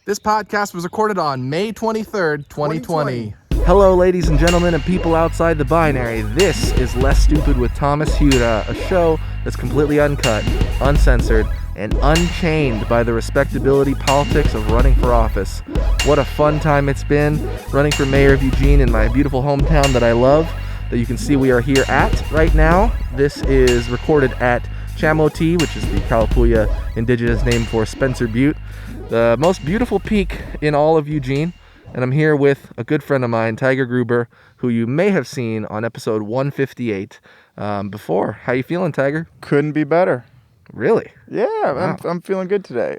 This podcast was recorded on May 23rd, 2020. Hello, ladies and gentlemen, and people outside the binary. This is Less Stupid with Thomas Hiura, a show that's completely uncut, uncensored, and unchained by the respectability politics of running for office. What a fun time it's been running for mayor of Eugene in my beautiful hometown that I love, that you can see we are here at right now. This is recorded at Cham-o-tee, which is the Kalapuya indigenous name for Spencer Butte, the most beautiful peak in all of Eugene. And I'm here with a good friend of mine, Tyger Gruber, who you may have seen on episode 158 before. How you feeling, Tyger? Couldn't be better. Really? Yeah, Wow. I'm feeling good today.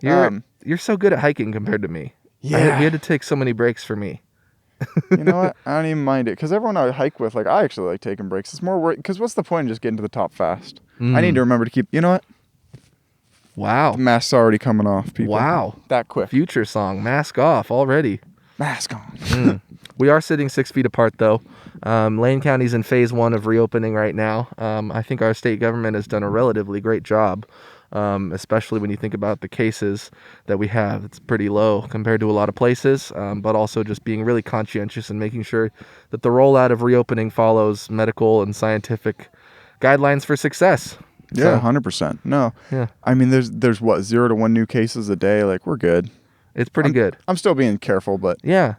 You're so good at hiking compared to me. Yeah. We had to take so many breaks for me. You know what? I don't even mind it. Because everyone I hike with, I actually like taking breaks. It's more work. Because what's the point in just getting to the top fast? I need to remember to keep, you know what? Wow. The mask's already coming off, people. Wow. That quick. Future song, Mask Off, already. Mask on. We are sitting 6 feet apart, though. Lane County's in phase 1 of reopening right now. I think our state government has done a relatively great job, especially when you think about the cases that we have. It's pretty low compared to a lot of places, but also just being really conscientious and making sure that the rollout of reopening follows medical and scientific guidelines for success. Yeah, 100%. No. Yeah. I mean, there's what, 0 to 1 new cases a day? We're good. It's pretty good. I'm still being careful, but Yeah.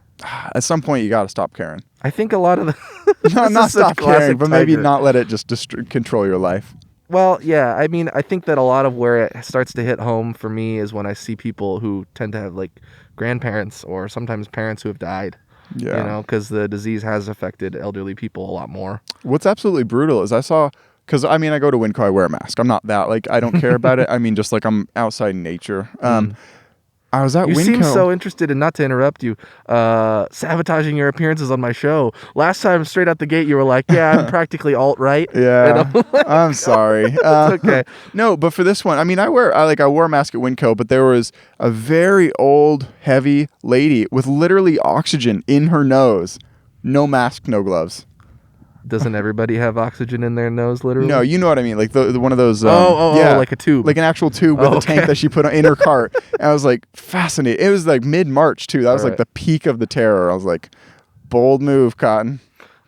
at some point you got to stop caring. I think a lot of the... No, This not is such stop classic caring, but maybe Tiger. not let it just control your life. Well, yeah. I mean, I think that a lot of where it starts to hit home for me is when I see people who tend to have grandparents or sometimes parents who have died. Yeah. You know, because the disease has affected elderly people a lot more. What's absolutely brutal is I saw, because I go to Winco, I wear a mask. I'm not that, I don't care about it. I mean, just I'm outside in nature. I was at You Winco. seem so interested in, not to interrupt you, sabotaging your appearances on my show. Last time, straight out the gate, you were like, yeah, I'm practically alt-right. Yeah, And I'm like, I'm sorry. it's okay. No, but for this one, I wore a mask at Winco, but there was a very old, heavy lady with literally oxygen in her nose. No mask, no gloves. Doesn't everybody have oxygen in their nose, literally? No, you know what I mean. The one of those. Yeah, like a tube. Like an actual tube with a tank okay. that she put in her cart. And I was fascinated. It was mid-March too. That was Right. the peak of the terror. I was bold move, Cotton.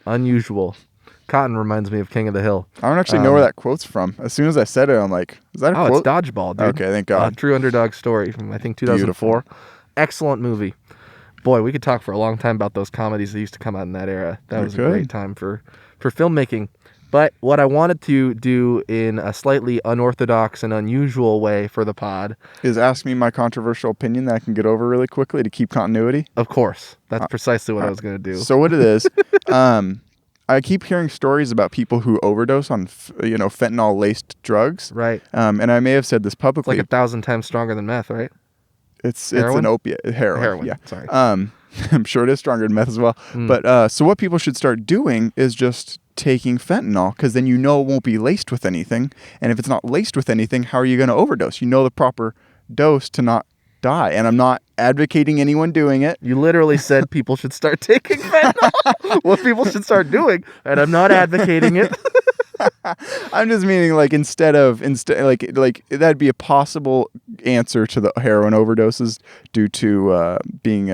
Unusual. Cotton reminds me of King of the Hill. I don't actually know where that quote's from. As soon as I said it, I'm like, is that a quote? It's Dodgeball, dude. Okay, thank God. True underdog story from, I think, 2004. Excellent movie. Boy, we could talk for a long time about those comedies that used to come out in that era. That was a great time for filmmaking. But what I wanted to do in a slightly unorthodox and unusual way for the pod Is ask me my controversial opinion that I can get over really quickly to keep continuity. Of course. That's precisely what I was going to do. So what it is, I keep hearing stories about people who overdose on, fentanyl-laced drugs. Right. And I may have said this It's publicly. 1,000 times stronger than meth, right? It's Heroin? an opiate. Heroin. Yeah. Sorry. I'm sure it is stronger than meth as well. But so what people should start doing is just taking fentanyl, because then it won't be laced with anything. And if it's not laced with anything, how are you going to overdose? You know the proper dose to not die. And I'm not advocating anyone doing it. You literally said people should start taking fentanyl. What people should start doing, and I'm not advocating it. I'm just meaning instead that'd be a possible answer to the heroin overdoses due to being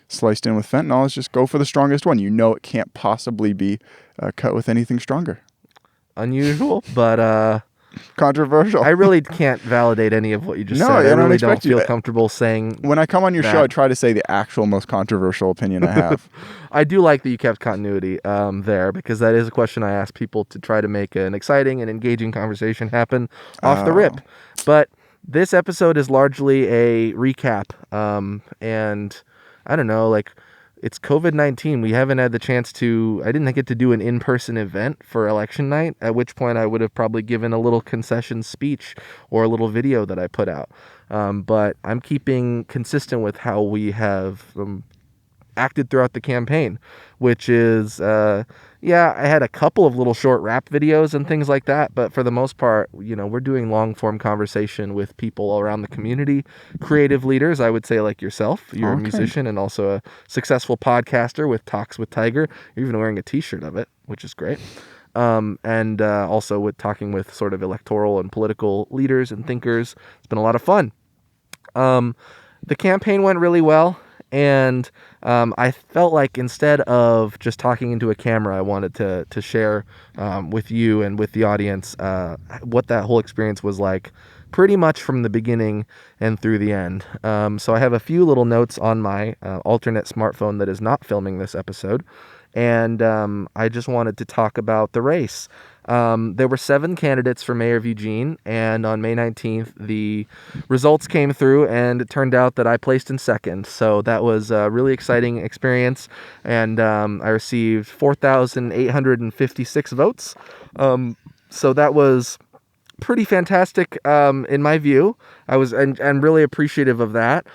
sliced in with fentanyl, is just go for the strongest one. It can't possibly be cut with anything stronger. Unusual, but Controversial. I really can't validate any of what you just No, said. I I don't really don't expect you feel to. comfortable saying. When I come on your that. show, I try to say the actual most controversial opinion I have. I do like that you kept continuity there, because that is a question I ask people to try to make an exciting and engaging conversation happen off the rip. But this episode is largely a recap, and I don't know, it's COVID-19. We haven't had the chance to... I didn't get to do an in-person event for election night, at which point I would have probably given a little concession speech or a little video that I put out. But I'm keeping consistent with how we have acted throughout the campaign, which is, I had a couple of little short rap videos and things like that, but for the most part, we're doing long-form conversation with people around the community, creative leaders, I would say, like yourself. You're a musician and also a successful podcaster with Talks with Tyger. You're even wearing a t-shirt of it, which is great. And also with talking with sort of electoral and political leaders and thinkers. It's been a lot of fun. the campaign went really well. And I felt like instead of just talking into a camera, I wanted to share with you and with the audience what that whole experience was like pretty much from the beginning and through the end. So I have a few little notes on my alternate smartphone that is not filming this episode. And I just wanted to talk about the race. There were 7 candidates for mayor of Eugene, and on May 19th, the results came through, and it turned out that I placed in second. So that was a really exciting experience, and I received 4,856 votes. So that was pretty fantastic in my view. I'm really appreciative of that.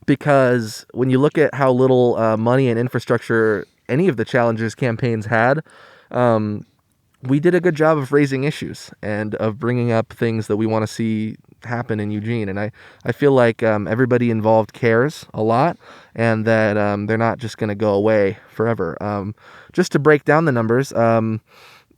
Because when you look at how little money and infrastructure any of the challengers' campaigns had, we did a good job of raising issues and of bringing up things that we want to see happen in Eugene. And I feel like everybody involved cares a lot, and that they're not just going to go away forever. Just to break down the numbers,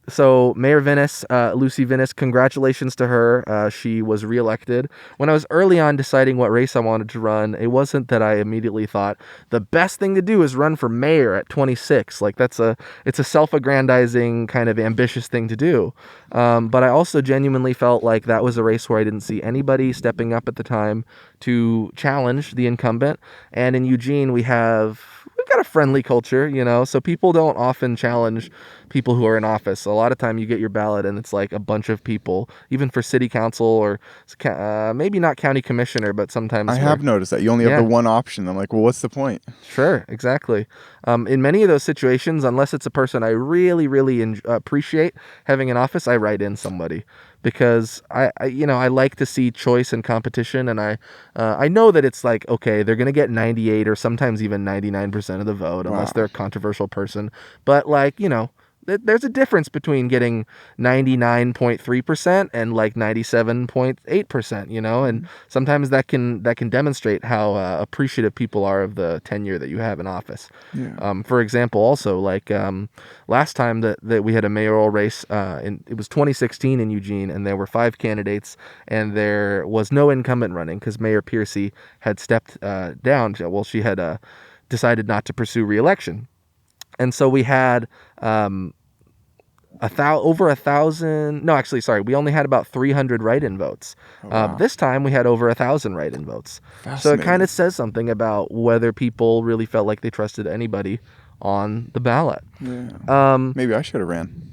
so Mayor Vinis, Lucy Vinis, congratulations to her. She was reelected. When I was early on deciding what race I wanted to run, it wasn't that I immediately thought the best thing to do is run for mayor at 26. Like it's a self-aggrandizing kind of ambitious thing to do. But I also genuinely felt like that was a race where I didn't see anybody stepping up at the time to challenge the incumbent. And in Eugene, we've got a friendly culture, so people don't often challenge people who are in office. A lot of time you get your ballot and it's like a bunch of people, even for city council or maybe not county commissioner, but sometimes I have noticed that you only have the one option. I'm like, well, what's the point? Sure, exactly. In many of those situations, unless it's a person I really, really appreciate having in office, I write in somebody. Because I like to see choice and competition, and I know that it's like, okay, they're gonna get 98 or sometimes even 99% of the vote unless they're a controversial person. But there's a difference between getting 99.3% and like 97.8%, and sometimes that can demonstrate how appreciative people are of the tenure that you have in office. Yeah. For example, also last time that we had a mayoral race, it was 2016 in Eugene, and there were 5 candidates, and there was no incumbent running because Mayor Piercy had stepped down. Well, she had decided not to pursue re-election. And so we had over 1,000. No, actually, sorry. We only had about 300 write-in votes. Oh, wow. This time we had over 1,000 write-in votes. So it kind of says something about whether people really felt like they trusted anybody on the ballot. Yeah. Maybe I should have ran.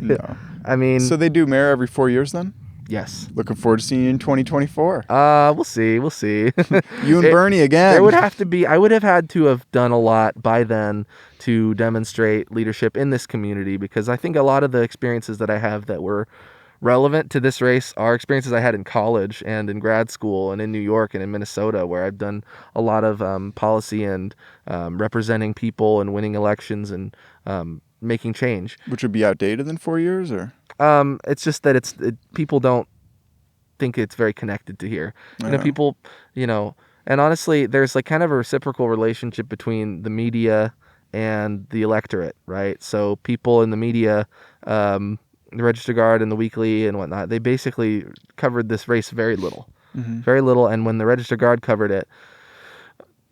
No. I mean, so they do mayor every 4 years then? Yes. Looking forward to seeing you in 2024. We'll see. You and Bernie again. There would have to be. I would have had to have done a lot by then to demonstrate leadership in this community, because I think a lot of the experiences that I have that were relevant to this race are experiences I had in college and in grad school and in New York and in Minnesota, where I've done a lot of policy and representing people and winning elections and making change. Which would be outdated in 4 years, or? It's just that people don't think it's very connected to here. People, and honestly, there's like kind of a reciprocal relationship between the media and the electorate, right? So people in the media, the Register Guard and the Weekly and whatnot, they basically covered this race very little. And when the Register Guard covered it,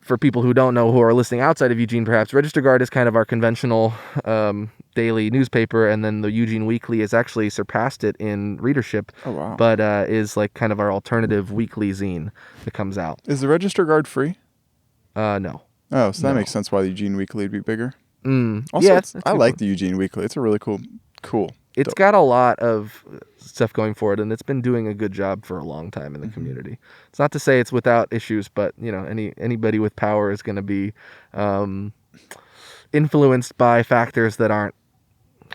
for people who don't know, who are listening outside of Eugene, perhaps, Register Guard is kind of our conventional daily newspaper, and then the Eugene Weekly has actually surpassed it in readership. Oh, wow. But is like kind of our alternative weekly zine that comes out. Is the Register Guard free? No. Oh, so that makes sense why the Eugene Weekly would be bigger. Also, yeah, I like the Eugene Weekly. It's a really cool. It's got a lot of stuff going for it, and it's been doing a good job for a long time in the community. It's not to say it's without issues, but anybody with power is going to be influenced by factors that aren't.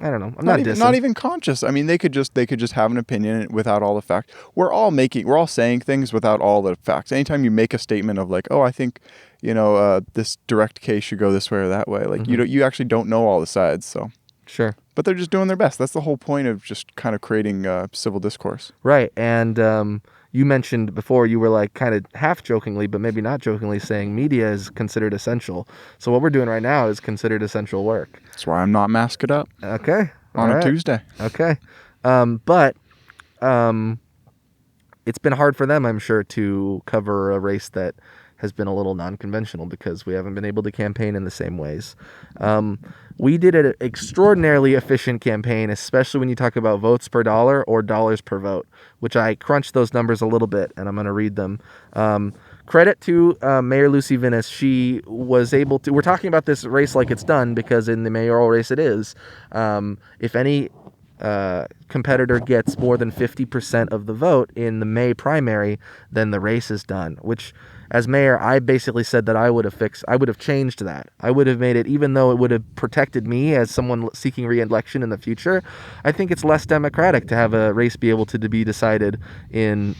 I don't know. I'm not even conscious. I mean, they could just have an opinion without all the facts. We're all saying things without all the facts. Anytime you make a statement of like, oh, I think this direct case should go this way or that way, like you actually don't know all the sides. So sure. But they're just doing their best. That's the whole point of just kind of creating civil discourse. Right. And you mentioned before, you were like kind of half jokingly, but maybe not jokingly, saying media is considered essential. So what we're doing right now is considered essential work. That's why I'm not masked up. Okay. On a Tuesday. Okay. But it's been hard for them, I'm sure, to cover a race that has been a little non-conventional because we haven't been able to campaign in the same ways. We did an extraordinarily efficient campaign, especially when you talk about votes per dollar or dollars per vote, which I crunched those numbers a little bit, and I'm going to read them. Credit to Mayor Lucy Vinis. She was able to... We're talking about this race like it's done because in the mayoral race it is. If any competitor gets more than 50% of the vote in the May primary, then the race is done, which... As mayor, I basically said that I would have changed that. I would have made it, even though it would have protected me as someone seeking re-election in the future, I think it's less democratic to have a race be able to be decided in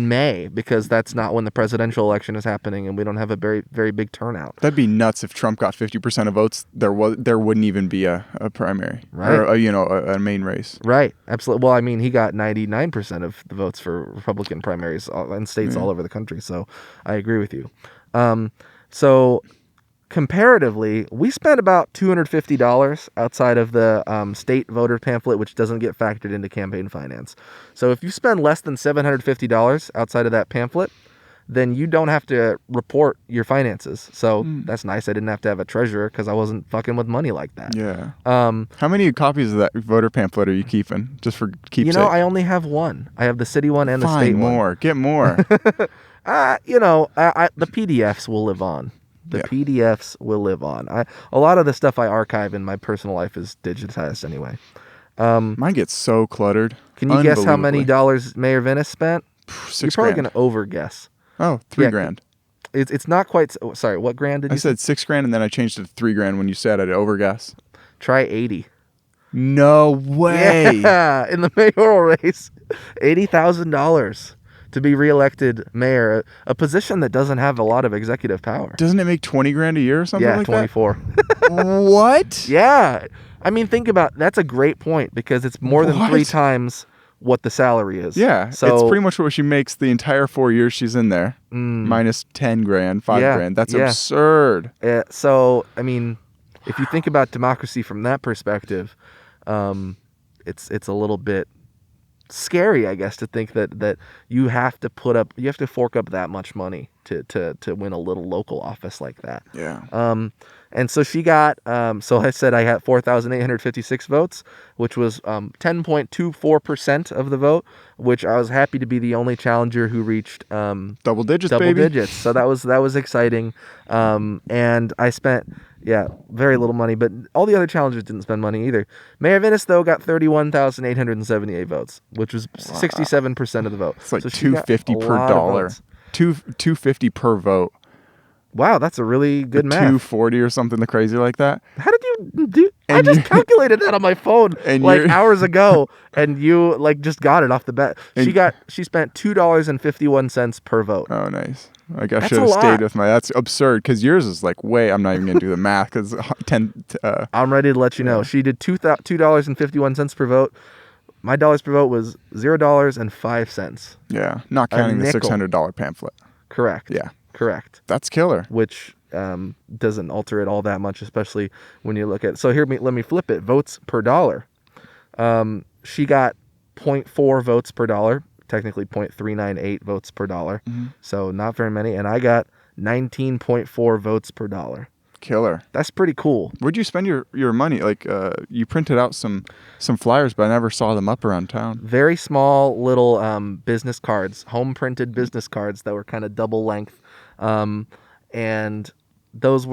May, because that's not when the presidential election is happening, and we don't have a very, very big turnout. That'd be nuts if Trump got 50% of votes. There wouldn't even be a primary, right? Or a main race, right? Absolutely. Well, I mean, he got 99% of the votes for Republican primaries in states all over the country. So I agree with you. So comparatively, we spent about $250 outside of the state voter pamphlet, which doesn't get factored into campaign finance. So if you spend less than $750 outside of that pamphlet, then you don't have to report your finances. So that's nice. I didn't have to have a treasurer because I wasn't fucking with money like that. Yeah. How many copies of that voter pamphlet are you keeping? Just for keepsake? I only have one. I have the city one and the state one. Get more. The PDFs will live on. PDFs will live on. A lot of the stuff I archive in my personal life is digitized anyway. Mine gets so cluttered. Can you guess how many dollars Mayor Vinis spent? $6,000. You're probably going to over-guess. Oh, $3,000. It's not quite... Sorry, what grand did you say? I said $6,000, and then I changed it to $3,000 when you said I'd overguess. Try 80. No way. Yeah, in the mayoral race, $80,000 to be reelected mayor, a position that doesn't have a lot of executive power. Doesn't it make $20,000 a year or something like 24. What? Yeah. I mean, think about... That's a great point, because it's more than 3 times what the salary is. Yeah, so it's pretty much what she makes the entire 4 years she's in there, minus $10,000, $5,000. That's absurd. So, I mean, if you think about democracy from that perspective, it's a little bit scary, I guess, to think that you have to fork up that much money to win a little local office like that. Yeah. And so she got, so I said I had 4,856 votes, which was 10.24% of the vote, which I was happy to be the only challenger who reached double digits. So that was exciting. And I spent, very little money, but all the other challengers didn't spend money either. Mayor Vinis, though, got 31,878 votes, which was 67% of the vote. It's like $2.50 per dollar. $2.50 per vote. Wow, that's a really good math. 240 or something crazy like that. How did you do? I just calculated that on my phone hours ago, and you just got it off the bat. She spent $2.51 per vote. Oh, nice. I should have stayed with that's absurd, because yours is way. I'm not even gonna do the math because I'm ready to let you know. She did $2.51 per vote. My dollars per vote was $0.05. Yeah, not counting the $600 pamphlet. Correct. Yeah. Correct. That's killer. Which doesn't alter it all that much, especially when you look at... So here, let me flip it. Votes per dollar. She got 0.4 votes per dollar, technically 0.398 votes per dollar. Mm-hmm. So not very many. And I got 19.4 votes per dollar. Killer. That's pretty cool. Where'd you spend your money? You printed out some flyers, but I never saw them up around town. Very small little business cards, home printed business cards that were kind of double length. And those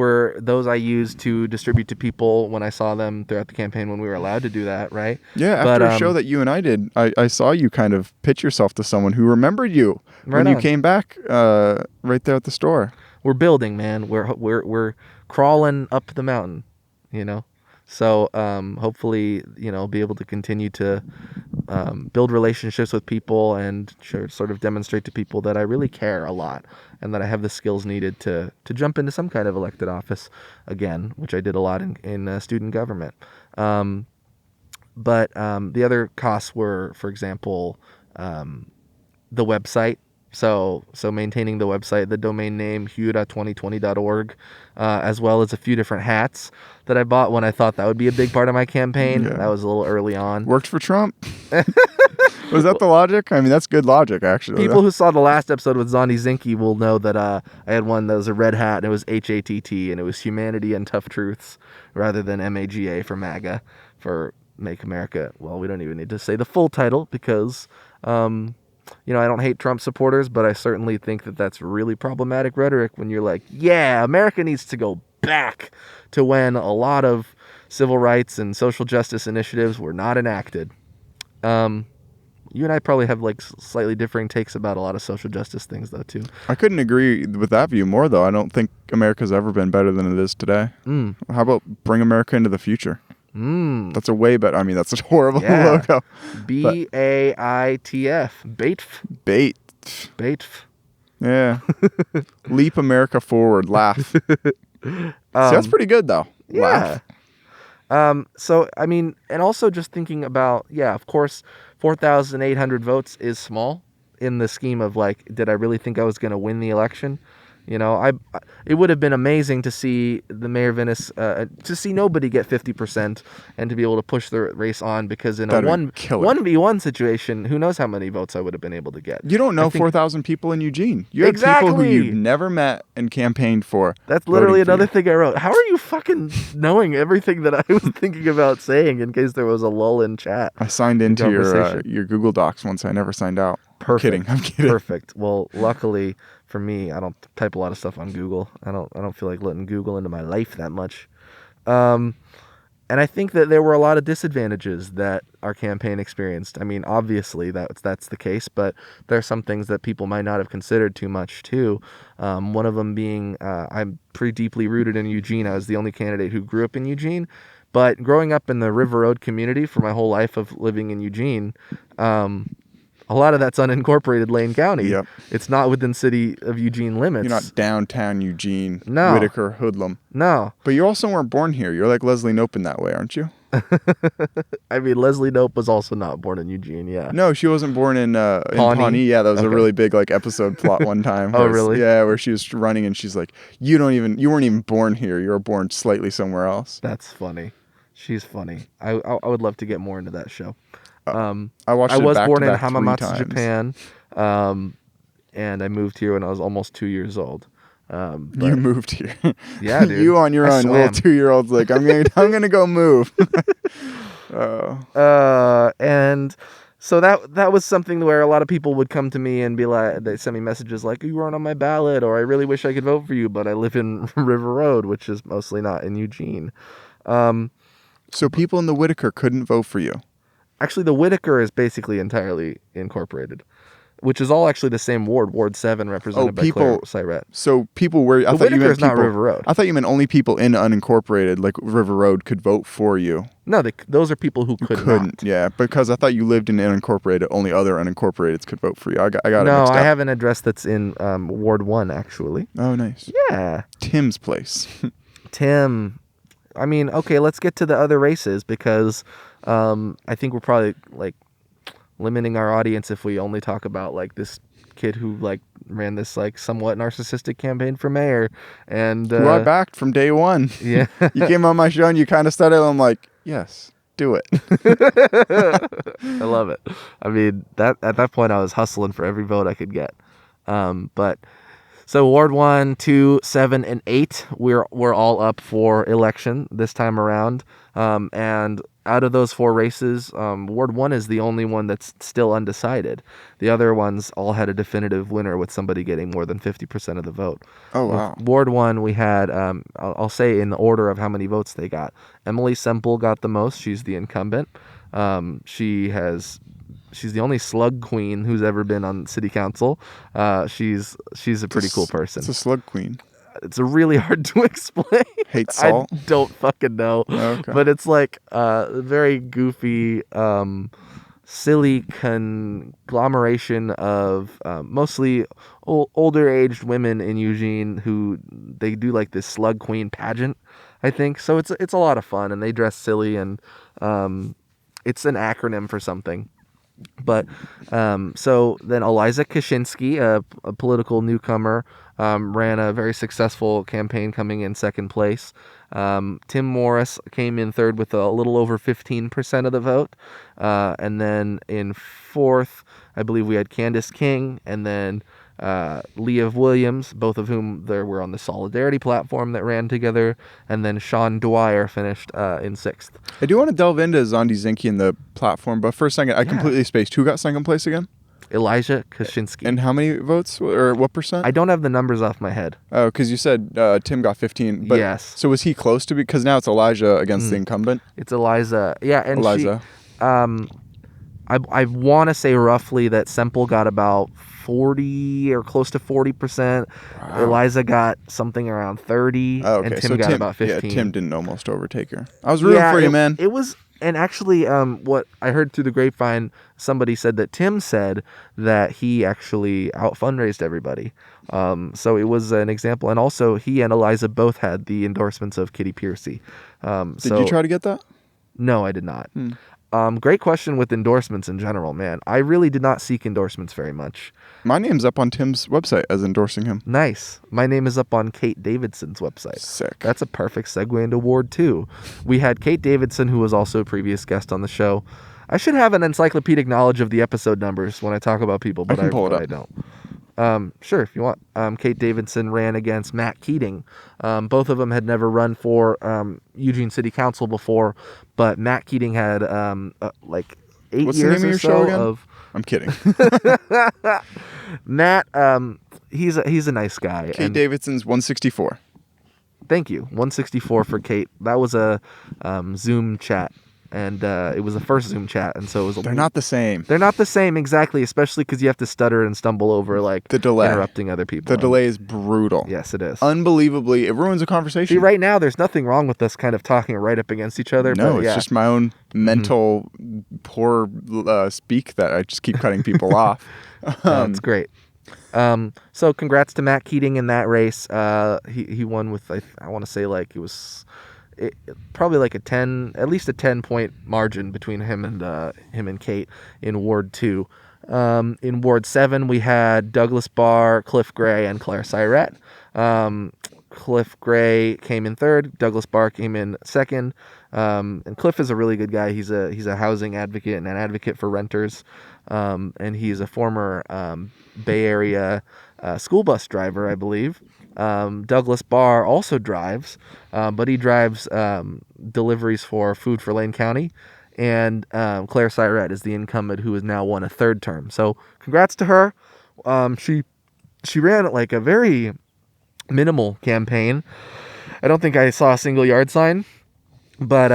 I used to distribute to people when I saw them throughout the campaign, when we were allowed to do that, right? Yeah, after a show that you and I did, I saw you kind of pitch yourself to someone who remembered you when you came back right there at the store. We're building, man. We're crawling up the mountain, So hopefully, be able to continue to build relationships with people and sort of demonstrate to people that I really care a lot and that I have the skills needed to jump into some kind of elected office again, which I did a lot in student government. But the other costs were, for example, the website. So maintaining the website, the domain name, Hiura2020.org, as well as a few different hats that I bought when I thought that would be a big part of my campaign. Yeah. That was a little early on. Worked for Trump. Was that the logic? I mean, that's good logic, actually. People who saw the last episode with Zondi Zinke will know that I had one that was a red hat, and it was HATT, and it was Humanity and Tough Truths, rather than MAGA for MAGA, for Make America. Well, we don't even need to say the full title, because, I don't hate Trump supporters, but I certainly think that that's really problematic rhetoric when you're like, yeah, America needs to go back to when a lot of civil rights and social justice initiatives were not enacted. You and I probably have like slightly differing takes about a lot of social justice things, though, too. I couldn't agree with that view more, though. I don't think America's ever been better than it is today. How about bring America into the future? That's a way better. I mean, that's a horrible logo. BAITF. Baitf. Yeah. Leap America forward. Laugh. See, that's pretty good, though. Yeah. Laugh. So, I mean, and also just thinking about, of course, 4,800 votes is small in the scheme of, like, did I really think I was going to win the election? It would have been amazing to see the Mayor Vinis, to see nobody get 50% and to be able to push the race on, because in a 1v1 situation, who knows how many votes I would have been able to get. You don't know 4,000 people in Eugene. You have people who you've never met and campaigned for. That's literally another thing I wrote. How are you fucking knowing everything that I was thinking about saying in case there was a lull in chat? I signed into your Google Docs once. I never signed out. Perfect. I'm kidding. Perfect. Well, luckily for me, I don't type a lot of stuff on Google. I don't feel like letting Google into my life that much. And I think that there were a lot of disadvantages that our campaign experienced. I mean, obviously that's the case, but there are some things that people might not have considered too much too. One of them being I'm pretty deeply rooted in Eugene. I was the only candidate who grew up in Eugene, but growing up in the River Road community for my whole life of living in Eugene, a lot of that's unincorporated Lane County. Yep. It's not within city of Eugene limits. You're not downtown Eugene, No. Whitaker, Hoodlum. No. But you also weren't born here. You're like Leslie Knope in that way, aren't you? I mean, Leslie Knope was also not born in Eugene, yeah. No, she wasn't born in Pawnee. Yeah, that was a really big like episode plot one time. Oh, really? Yeah, where she was running and she's like, you weren't even born here. You were born slightly somewhere else. That's funny. She's funny. I would love to get more into that show. I watched it was back born to in back 3 Hamamatsu, times. Japan, and I moved here when I was almost 2 years old. You moved here. Yeah, dude. You on your own, swam. little 2-year-old's like, I'm gonna go move. And so that was something where a lot of people would come to me and be like, they send me messages like, you weren't on my ballot, or I really wish I could vote for you, but I live in River Road, which is mostly not in Eugene. So people in the Whitaker couldn't vote for you. Actually, the Whitaker is basically entirely incorporated, which is all actually the same ward, Ward 7, represented by Claire Syrett. So people were... The Whitaker is not River Road. I thought you meant only people in unincorporated, like River Road, could vote for you. No, those are people who couldn't. Yeah, because I thought you lived in unincorporated. Only other unincorporateds could vote for you. I got it No, mixed up. I have an address that's in Ward 1, actually. Oh, nice. Yeah. Tim's place. Tim. I mean, okay, let's get to the other races, because I think we're probably like limiting our audience if we only talk about like this kid who like ran this like somewhat narcissistic campaign for mayor, and who I backed from day one. Yeah. You came on my show and you kind of started. I'm like, yes, do it. I love it. I mean, that at that point I was hustling for every vote I could get. But so Ward 1, 2, 7, and 8, we're all up for election this time around. And out of those 4 races, Ward 1 is the only one that's still undecided. The other ones all had a definitive winner, with somebody getting more than 50% of the vote. Oh, wow. With Ward 1, we had, I'll say in the order of how many votes they got. Emily Semple got the most. She's the incumbent. She's the only slug queen who's ever been on city council. She's a pretty cool person. It's a slug queen. It's really hard to explain. Hate salt? I don't fucking know. Okay. But it's like a very goofy, silly conglomeration of mostly older aged women in Eugene who they do like this slug queen pageant, I think. So it's a lot of fun, and they dress silly, and it's an acronym for something. But so then Eliza Kashinsky, a political newcomer, ran a very successful campaign, coming in second place. Tim Morris came in third with a little over 15% of the vote. And then in fourth, I believe we had Candace King, and then Leah Williams, both of whom there were on the Solidarity platform that ran together, and then Sean Dwyer finished in sixth. I do want to delve into Zondi Zinke and the platform, but for a second, I completely spaced. Who got second place again? Elijah Kashinsky. And how many votes, or what percent? I don't have the numbers off my head. Oh, because you said Tim got 15. But, yes. So was he close to? Because now it's Elijah against the incumbent. It's Eliza. Yeah, and Eliza. I want to say roughly that Semple got about 40 or close to 40%. Wow. Eliza got something around 30, Oh, okay. and Tim So got about 15. Yeah, Tim didn't almost overtake her. I was rooting for you, man. It was, and actually, what I heard through the grapevine, somebody said that Tim said that he actually out fundraised everybody. So it was an example, and also he and Eliza both had the endorsements of Kitty Piercy. Did you try to get that? No, I did not. Great question with endorsements in general, man. I really did not seek endorsements very much. My name's up on Tim's website as endorsing him. Nice. My name is up on Kate Davidson's website. Sick. That's a perfect segue into Ward 2. We had Kate Davidson, who was also a previous guest on the show. I should have an encyclopedic knowledge of the episode numbers when I talk about people, but I don't. Sure, if you want. Kate Davidson ran against Matt Keating. Both of them had never run for Eugene City Council before, but Matt Keating had like 8 What's the years name of or your so show again? of. I'm kidding. Matt, he's a nice guy. Kate Davidson's 164. Thank you, 164 for Kate. That was a Zoom chat. And it was the first Zoom chat, and so it was. They're not the same. They're not the same, exactly, especially because you have to stutter and stumble over like the delay, interrupting other people. The delay is brutal. Yes, it is. Unbelievably, it ruins a conversation. See, right now, there's nothing wrong with us kind of talking right up against each other. No, but, it's just my own mental poor speak that I just keep cutting people off. That's great. So congrats to Matt Keating in that race. He won with I want to say like it was. Probably like at least a 10-point margin between him and Kate in Ward 2. In Ward 7, we had Douglas Barr, Cliff Gray, and Claire Syrett. Cliff Gray came in third. Douglas Barr came in second. And Cliff is a really good guy. He's a housing advocate and an advocate for renters. And he's a former Bay Area school bus driver, I believe. Douglas Barr also drives, but he drives deliveries for Food for Lane County, and Claire Syrett is the incumbent who has now won a third term. So congrats to her. She ran like a very minimal campaign. I don't think I saw a single yard sign, but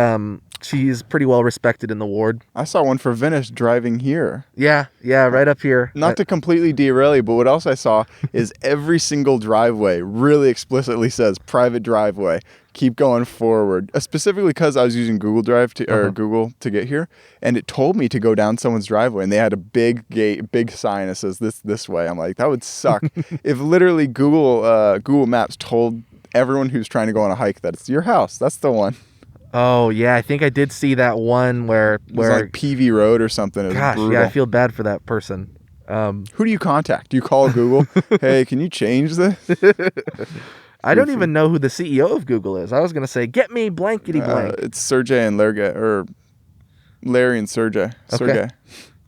she's pretty well respected in the ward. I saw one for Vinis driving here. Yeah, right up here. Not to completely derail you, but what else I saw is every single driveway really explicitly says private driveway. Keep going forward. Specifically because I was using Google Drive or Google to get here, and it told me to go down someone's driveway, and they had a big big sign that says this way. I'm like, that would suck if literally Google Maps told everyone who's trying to go on a hike that it's your house. That's the one. Oh, yeah, I think I did see that one where it was like PV Road or something. It was gosh, brutal. Yeah, I feel bad for that person. Who do you contact? Do you call Google? Hey, can you change this? I don't even know who the CEO of Google is. I was going to say, get me blankety blank. It's Sergey and Larry, or Larry and Sergey. Okay.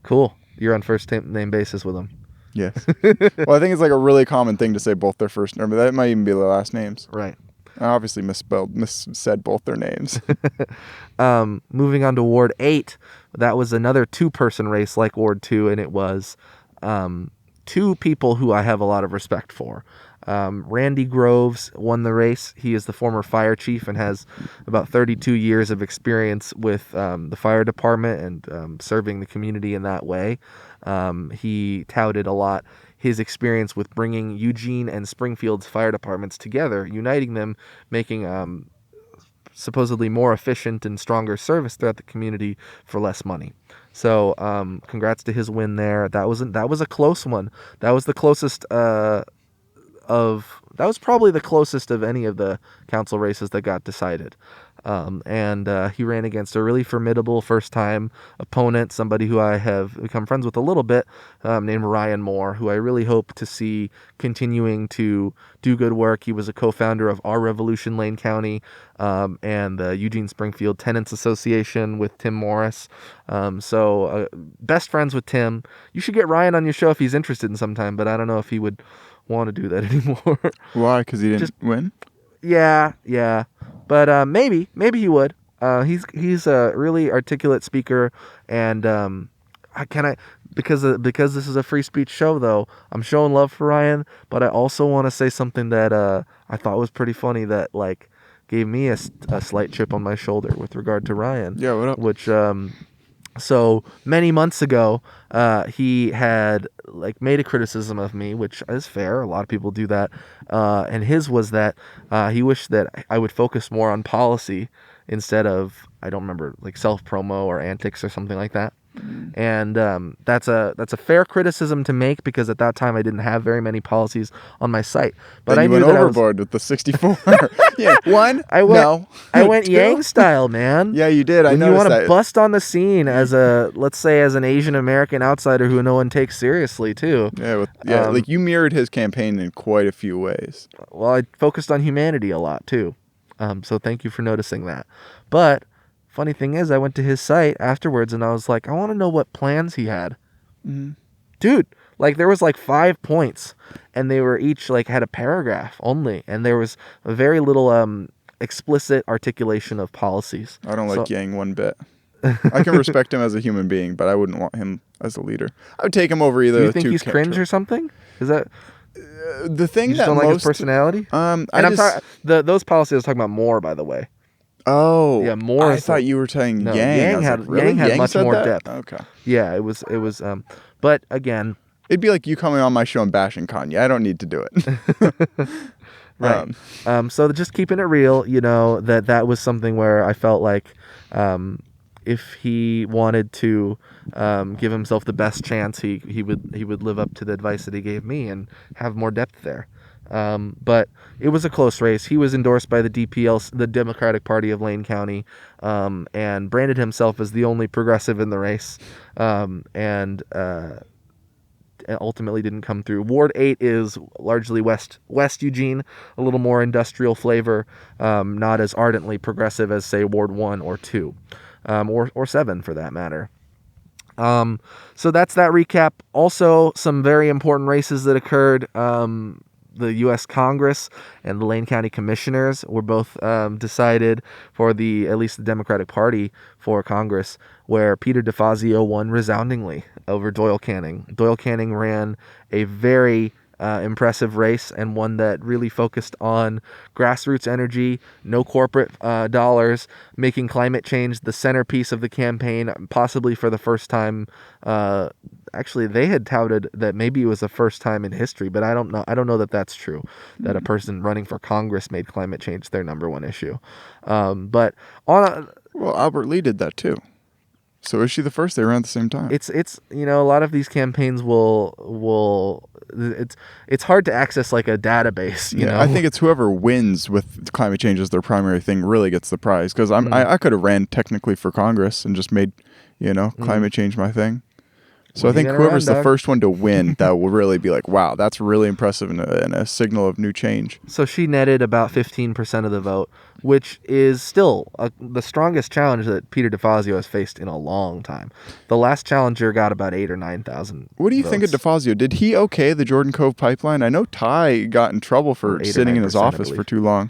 Cool. You're on first name basis with them. Yes. Well, I think it's like a really common thing to say both their first name, but that might even be their last names. Right. I obviously missaid both their names. Moving on to Ward 8, that was another two-person race like Ward 2, and it was two people who I have a lot of respect for. Randy Groves won the race. He is the former fire chief and has about 32 years of experience with the fire department and serving the community in that way. He touted a lot his experience with bringing Eugene and Springfield's fire departments together, uniting them, making supposedly more efficient and stronger service throughout the community for less money. So congrats to his win there. That was a close one. That was the closest that was probably the closest of any of the council races that got decided. And he ran against a really formidable first-time opponent, somebody who I have become friends with a little bit, named Ryan Moore, who I really hope to see continuing to do good work. He was a co-founder of Our Revolution Lane County and the Eugene Springfield Tenants Association with Tim Morris. So best friends with Tim. You should get Ryan on your show if he's interested in some time, but I don't know if he would want to do that anymore. Why? Because he didn't win? Yeah. But maybe he would. He's a really articulate speaker, and because this is a free speech show, though, I'm showing love for Ryan, but I also want to say something that I thought was pretty funny that like gave me a slight chip on my shoulder with regard to Ryan. Yeah, what up? Which so many months ago, he had like made a criticism of me, which is fair. A lot of people do that. And his was that he wished that I would focus more on policy instead of, I don't remember, like self-promo or antics or something like that. And that's a fair criticism to make because at that time I didn't have very many policies on my site. But then you I knew went that overboard with the 64. Yeah, one. I went Two. Yang style, man. Yeah, you did. I when noticed you want that. to bust on the scene as let's say as an Asian American outsider who no one takes seriously too. Yeah, like you mirrored his campaign in quite a few ways. Well, I focused on humanity a lot too. So thank you for noticing that. But funny thing is, I went to his site afterwards and I was like, I want to know what plans he had. Mm-hmm. Dude, like there was like 5 points and they were each like had a paragraph only. And there was a very little explicit articulation of policies. I don't like Yang one bit. I can respect him as a human being, but I wouldn't want him as a leader. I would take him over either. Do you think he's cringe or something? Is that the thing you just that don't most like his personality? Those policies I was talking about Moore, by the way. Oh, yeah, Moore. I thought you were saying no, Yang. Yang had much more depth. Okay. Yeah, it was. But again, it'd be like you coming on my show and bashing Kanye. I don't need to do it. Right. So just keeping it real, you know, that was something where I felt like if he wanted to give himself the best chance, he would live up to the advice that he gave me and have more depth there. But it was a close race. He was endorsed by the DPL, the Democratic Party of Lane County, and branded himself as the only progressive in the race, and ultimately didn't come through. Ward 8 is largely West Eugene, a little more industrial flavor, not as ardently progressive as, say, Ward 1 or 2, or 7 for that matter. So that's that recap. Also, some very important races that occurred. The U.S. Congress and the Lane County Commissioners were both decided for at least the Democratic Party for Congress, where Peter DeFazio won resoundingly over Doyle Canning. Doyle Canning ran a very impressive race and one that really focused on grassroots energy, no corporate dollars, making climate change the centerpiece of the campaign, possibly for the first time. Actually, they had touted that maybe it was the first time in history, but I don't know that that's true, that a person running for Congress made climate change their number one issue. Well, Albert Lee did that too. So is she the first? They ran at the same time. It's a lot of these campaigns will it's hard to access like a database. You know, I think it's whoever wins with climate change as their primary thing really gets the prize. Because I could have ran technically for Congress and just made climate change my thing. So I think whoever's the first one to win, that will really be like, wow, that's really impressive and a signal of new change. So she netted about 15% of the vote, which is still the strongest challenge that Peter DeFazio has faced in a long time. The last challenger got about 8,000 or 9,000 What do you think of DeFazio? Did he okay the Jordan Cove pipeline? I know Ty got in trouble for sitting in his office for too long.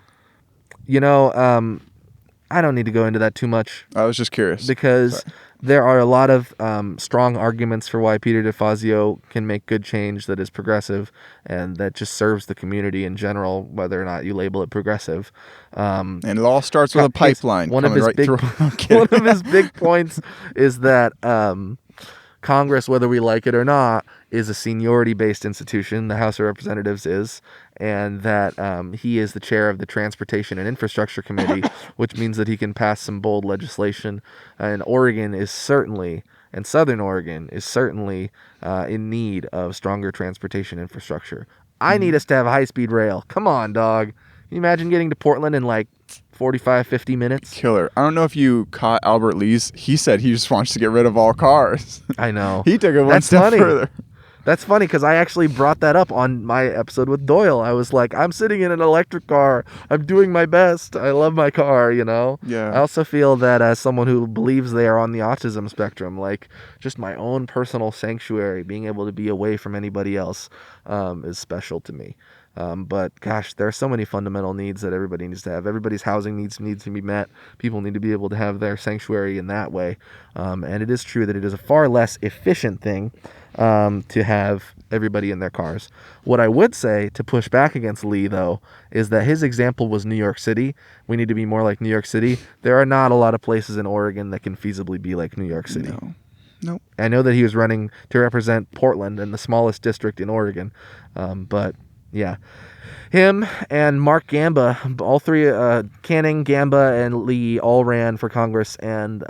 I don't need to go into that too much. I was just curious. Because there are a lot of strong arguments for why Peter DeFazio can make good change that is progressive and that just serves the community in general, whether or not you label it progressive. And it all starts with a pipeline. One of his big points is that Congress, whether we like it or not, is a seniority-based institution. The House of Representatives is, and that he is the chair of the Transportation and Infrastructure Committee, which means that he can pass some bold legislation. And Southern Oregon is certainly in need of stronger transportation infrastructure. I need us to have a high-speed rail. Come on, dog. Can you imagine getting to Portland in like 45, 50 minutes? Killer. I don't know if you caught Albert Lee's. He said he just wants to get rid of all cars. I know. He took it one That's step funny. further. That's funny because I actually brought that up on my episode with Doyle. I was like, I'm sitting in an electric car. I'm doing my best. I love my car, you know? Yeah. I also feel that as someone who believes they are on the autism spectrum, like just my own personal sanctuary, being able to be away from anybody else is special to me. But gosh, there are so many fundamental needs that everybody needs to have. Everybody's housing needs to be met. People need to be able to have their sanctuary in that way. And it is true that it is a far less efficient thing to have everybody in their cars. What I would say to push back against Lee, though, is that his example was New York City. We need to be more like New York City. There are not a lot of places in Oregon that can feasibly be like New York City. No. Nope. I know that he was running to represent Portland in the smallest district in Oregon, but yeah. Him and Mark Gamba, all three, Canning, Gamba, and Lee all ran for Congress, and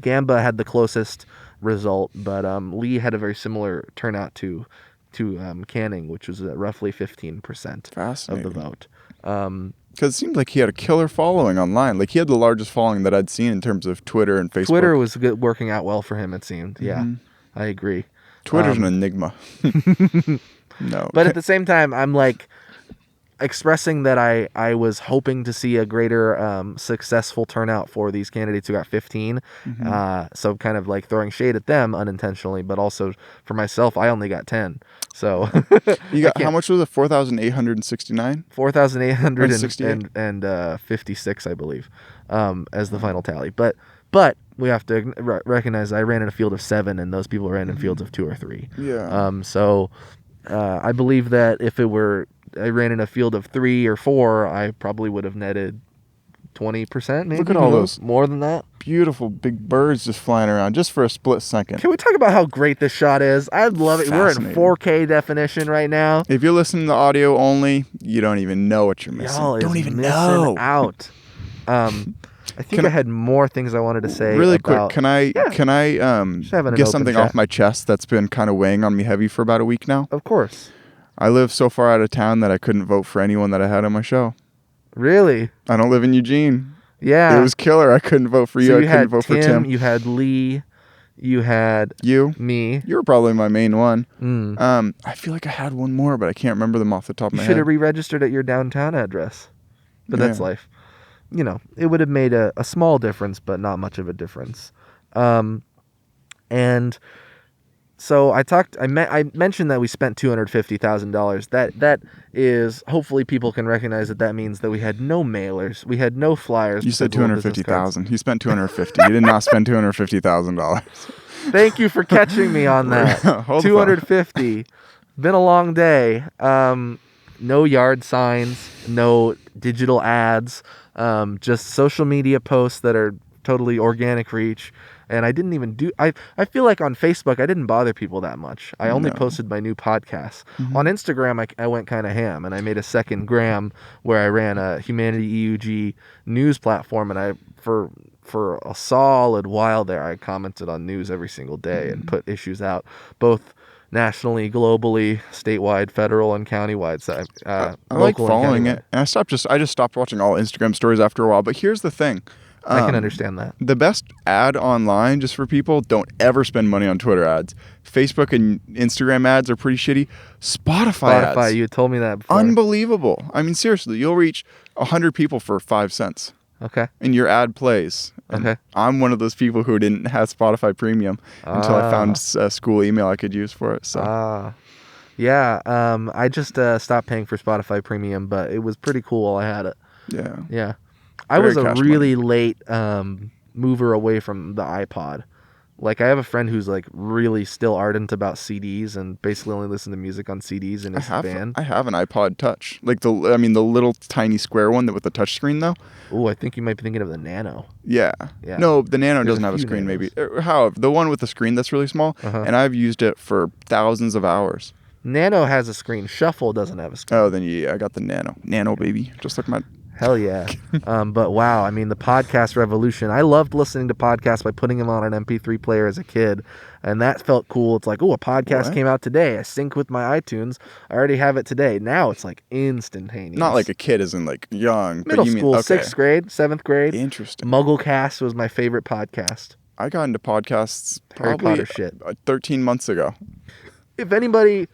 Gamba had the closest result, but Lee had a very similar turnout to Canning, which was roughly 15% of the vote. Because it seemed like he had a killer following online. Like, he had the largest following that I'd seen in terms of Twitter and Facebook. Twitter was working out well for him, it seemed. Yeah, I agree. Twitter's an enigma. No. But at the same time, I'm like expressing that I was hoping to see a greater successful turnout for these candidates who got 15. So kind of like throwing shade at them unintentionally, but also for myself, I only got 10. So you got, how much was it? 4,869? 4,856, I believe, as the final tally. But we have to recognize I ran in a field of 7, and those people ran in fields of 2 or 3. Yeah. So I believe that if I ran in a field of 3 or 4, I probably would have netted 20%, maybe. Look at all those more than that. Beautiful big birds just flying around just for a split second. Can we talk about how great this shot is? I love it. We're in 4K definition right now. If you're listening to audio only, you don't even know what you're missing. Y'all don't is even missing know. Out. I think I had more things I wanted to say. Really about, quick, can I get something off my chest that's been kind of weighing on me heavy for about a week now? Of course. I live so far out of town that I couldn't vote for anyone that I had on my show. Really? I don't live in Eugene. Yeah. It was killer. I couldn't vote for you. So I couldn't vote for Tim. You had Lee. You had me. You were probably my main one. I feel like I had one more, but I can't remember them off the top of my head. You should have re-registered at your downtown address. But that's life. You know, it would have made a small difference, but not much of a difference. And so I mentioned that we spent $250,000. That is, hopefully people can recognize that means that we had no mailers, we had no flyers. You said $250,000. You spent $250,000. You did not spend $250,000. Thank you for catching me on that. $250,000. Been a long day. No yard signs, no digital ads, just social media posts that are totally organic reach. And I didn't even I feel like on Facebook, I didn't bother people that much. I only posted my new podcasts. On Instagram, I went kind of ham, and I made a second gram where I ran a Humanity EUG news platform, and I, for a solid while there, I commented on news every single day and put issues out, both nationally, globally, statewide, federal, and countywide. So, I like following it. And I just stopped watching all Instagram stories after a while. But here's the thing. I can understand that. The best ad online, just for people, don't ever spend money on Twitter ads. Facebook and Instagram ads are pretty shitty. Spotify ads. You told me that before. Unbelievable. I mean, seriously, you'll reach 100 people for 5 cents. Okay. And your ad plays. And okay. I'm one of those people who didn't have Spotify Premium until I found a school email I could use for it. So. Yeah. I just stopped paying for Spotify Premium, but it was pretty cool while I had it. Yeah. Yeah. I was a really late mover away from the iPod. Like, I have a friend who's like really still ardent about CDs and basically only listen to music on CDs in his van. I have an iPod Touch, like the little tiny square one with the touch screen though. Oh, I think you might be thinking of the Nano. Yeah. No, the Nano doesn't have a screen. Nanos. Maybe. However, the one with the screen that's really small, and I've used it for thousands of hours. Nano has a screen. Shuffle doesn't have a screen. Oh, then yeah, I got the Nano. Nano, baby, just like my. Hell yeah. But wow, I mean, the podcast revolution. I loved listening to podcasts by putting them on an MP3 player as a kid, and that felt cool. It's like, oh, a podcast came out today. I sync with my iTunes. I already have it today. Now it's like instantaneous. Not like a kid isn't like young. Middle but you school, mean, okay. 6th grade, 7th grade. Interesting. Mugglecast was my favorite podcast. I got into podcasts Harry probably Potter shit. 13 months ago. If anybody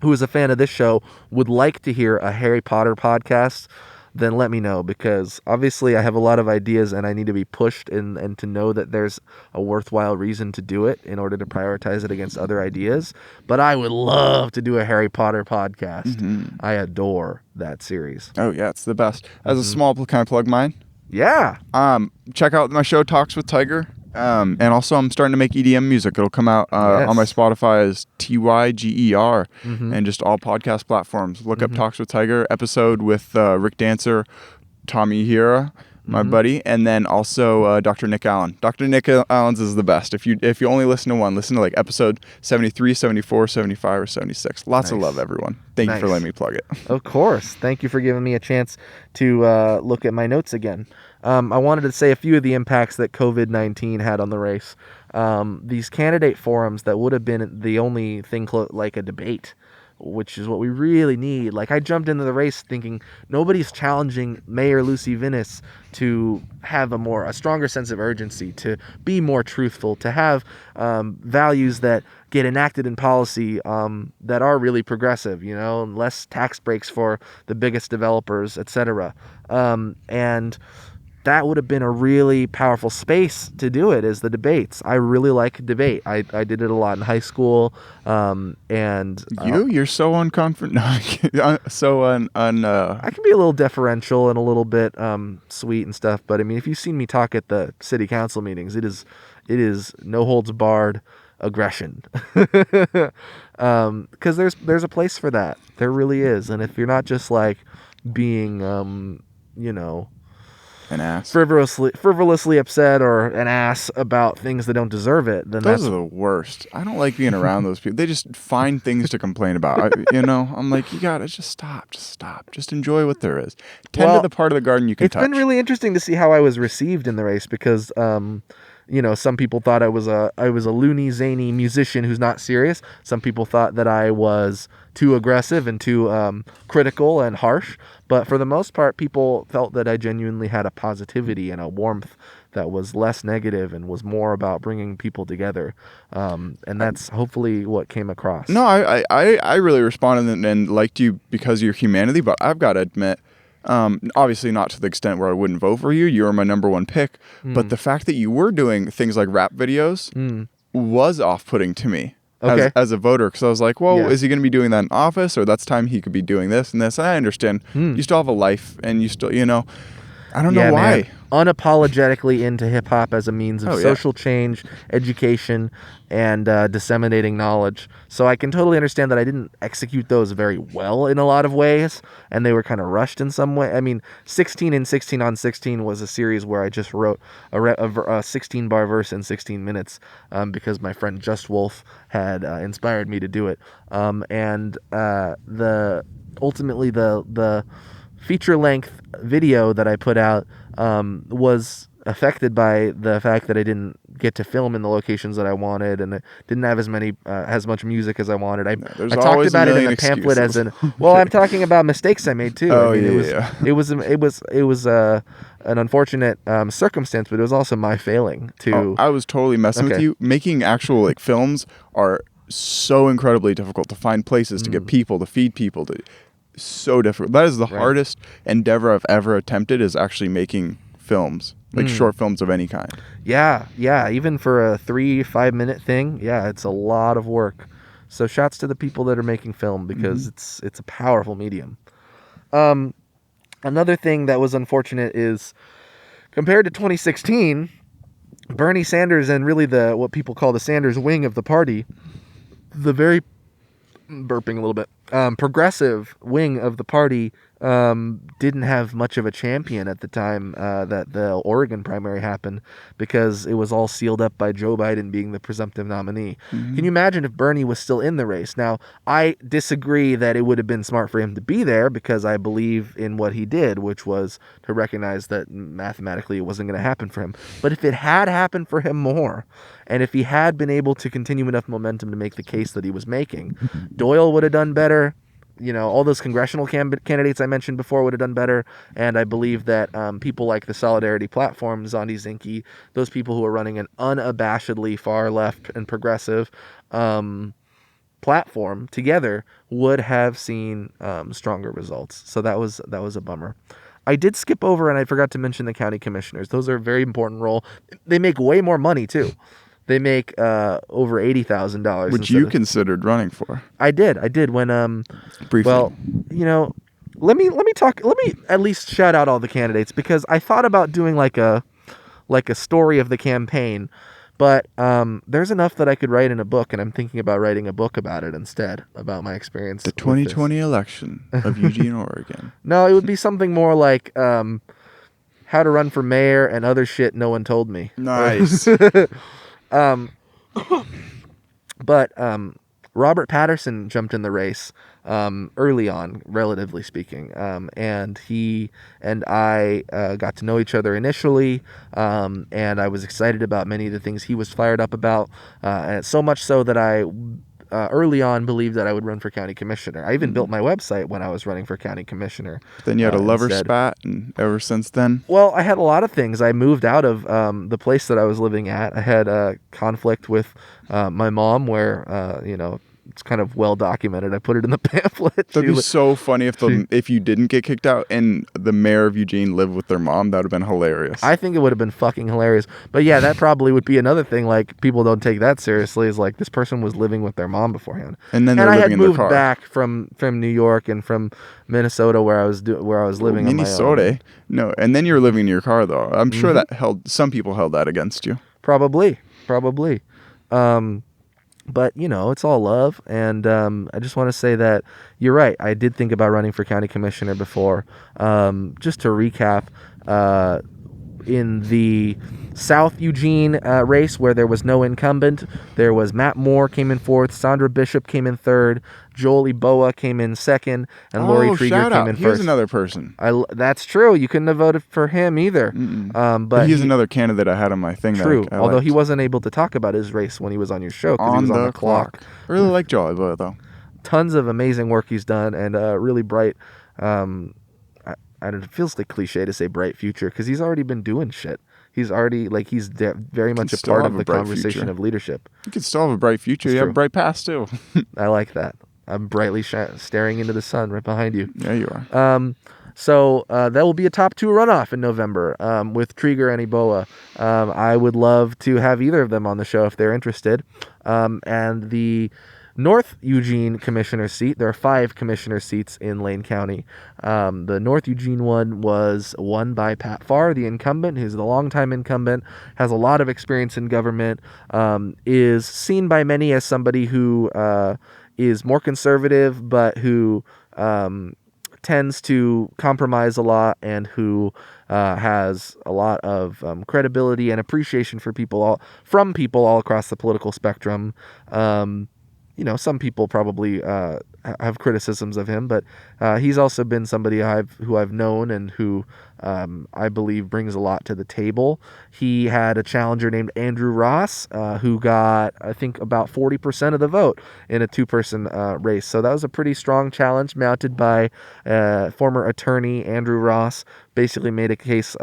who is a fan of this show would like to hear a Harry Potter podcast, then let me know, because obviously I have a lot of ideas and I need to be pushed and to know that there's a worthwhile reason to do it in order to prioritize it against other ideas. But I would love to do a Harry Potter podcast. Mm-hmm. I adore that series. Oh yeah, it's the best. As a small, can I plug mine? Yeah. Check out my show Talks with Tyger. And also I'm starting to make EDM music. It'll come out on my Spotify as Tyger and just all podcast platforms. Look up Talks with Tyger episode with Rick Dancer, Tommy Hiura, my buddy, and then also Dr. Nick Allen. Dr. Nick Allen's is the best. If you only listen to one, listen to like episode 73, 74, 75, or 76. Lots of love, everyone. Thank you for letting me plug it. Of course. Thank you for giving me a chance to look at my notes again. I wanted to say a few of the impacts that COVID-19 had on the race. These candidate forums that would have been the only thing like a debate, which is what we really need. Like, I jumped into the race thinking nobody's challenging Mayor Lucy Vinis to have a stronger sense of urgency, to be more truthful, to have values that get enacted in policy that are really progressive, less tax breaks for the biggest developers, etc. And that would have been a really powerful space to do it, is the debates. I really like debate. I did it a lot in high school. You're so unconfident. I can be a little deferential and a little bit sweet and stuff. But I mean, if you've seen me talk at the city council meetings, it is no holds barred aggression. Because there's a place for that. There really is. And if you're not just like being, an ass, frivolously upset or an ass about things that don't deserve it, then those are the worst. I don't like being around those people. They just find things to complain about. I'm like, you gotta just stop, just enjoy what there is. Tend to the part of the garden you can touch. It's been really interesting to see how I was received in the race, because some people thought I was a loony, zany musician who's not serious. Some people thought that I was too aggressive and too critical and harsh. But for the most part, people felt that I genuinely had a positivity and a warmth that was less negative and was more about bringing people together. And that's hopefully what came across. No, I really responded and liked you because of your humanity. But I've got to admit, obviously not to the extent where I wouldn't vote for you. You were my number one pick. But the fact that you were doing things like rap videos was off-putting to me. Okay. As a voter, because I was like, well, is he going to be doing that in office, or that's time he could be doing this and this? And I understand you still have a life, and you still, I don't know why. Man. Unapologetically into hip-hop as a means of social change, education, and disseminating knowledge. So I can totally understand that I didn't execute those very well in a lot of ways, and they were kind of rushed in some way. I mean, 16 and 16 on 16 was a series where I just wrote a 16-bar verse in 16 minutes because my friend Just Wolf had inspired me to do it. Ultimately the feature-length video that I put out was affected by the fact that I didn't get to film in the locations that I wanted, and it didn't have as much music as I wanted. I talked about it in the pamphlet as I'm talking about mistakes I made too. It was an unfortunate circumstance, but it was also my failing too. I was totally messing with you. Making actual films are so incredibly difficult to find places to get people, to feed people, so difficult. That is the hardest endeavor I've ever attempted, is actually making films, short films of any kind. Yeah. Even for a 3-5 minute thing, it's a lot of work. So shouts to the people that are making film, because it's a powerful medium. Another thing that was unfortunate is, compared to 2016, Bernie Sanders and really what people call the Sanders wing of the party, the very burping a little bit, progressive wing of the party didn't have much of a champion at the time that the Oregon primary happened, because it was all sealed up by Joe Biden being the presumptive nominee. Can you imagine if Bernie was still in the race? Now, I disagree that it would have been smart for him to be there, because I believe in what he did, which was to recognize that mathematically it wasn't going to happen for him. But if it had happened for him more, and if he had been able to continue enough momentum to make the case that he was making, Doyle would have done better. All those congressional candidates I mentioned before would have done better. And I believe that people like the Solidarity Platform, Zondi Zinke, those people who are running an unabashedly far left and progressive platform together would have seen stronger results. So that was a bummer. I did skip over, and I forgot to mention the county commissioners. Those are a very important role. They make way more money too. They make over $80,000. Which you considered running for. I did when briefly. Well, let me at least shout out all the candidates, because I thought about doing like a story of the campaign, but there's enough that I could write in a book, and I'm thinking about writing a book about it instead, about my experience. The 2020 election of Eugene, Oregon. No, it would be something more like how to run for mayor and other shit no one told me. Nice. But Robert Patterson jumped in the race early on, relatively speaking, and he and I got to know each other initially, and I was excited about many of the things he was fired up about, and so much so that I early on believed that I would run for county commissioner. I even built my website when I was running for county commissioner. Then you had a lover spat, and ever since then? Well, I had a lot of things. I moved out of the place that I was living at. I had a conflict with my mom where, it's kind of well documented. I put it in the pamphlet. That'd be so funny if you didn't get kicked out and the mayor of Eugene lived with their mom. That would have been hilarious. I think it would have been fucking hilarious. But yeah, that probably would be another thing. Like, people don't take that seriously. Is like, this person was living with their mom beforehand, and then I had moved back from New York and from Minnesota, where I was living. Minnesota, no, and then you were living in your car though. I'm sure that some people held that against you. Probably. But, it's all love, and I just want to say that you're right. I did think about running for county commissioner before. Just to recap, in the South Eugene race, where there was no incumbent, there was Matt Moore came in fourth, Sandra Bishop came in third, Joel Iboa came in second, and Lori Trieger came in first. Here's another person. That's true. You couldn't have voted for him either. But he's another candidate I had on my thing. True. Although he wasn't able to talk about his race when he was on your show, because he was on the clock. I really like Joel Iboa, though. Tons of amazing work he's done, and really bright. I don't know, it feels like cliche to say bright future, because he's already been doing shit. He's already, he's very much a part of the conversation of leadership. You can still have a bright future. You have a bright past, too. I like that. I'm brightly staring into the sun right behind you. Yeah, you are. So that will be a top two runoff in November with Trieger and Iboa. I would love to have either of them on the show if they're interested. And the North Eugene commissioner seat, there are 5 commissioner seats in Lane County. The North Eugene one was won by Pat Farr, the incumbent, who's the longtime incumbent, has a lot of experience in government, is seen by many as somebody who is more conservative, but who tends to compromise a lot, and who has a lot of credibility and appreciation from people all across the political spectrum. Some people probably have criticisms of him, but he's also been somebody who I've known, and who I believe brings a lot to the table. He had a challenger named Andrew Ross, who got, I think, about 40% of the vote in a 2-person race. So that was a pretty strong challenge mounted by former attorney Andrew Ross. Basically made a case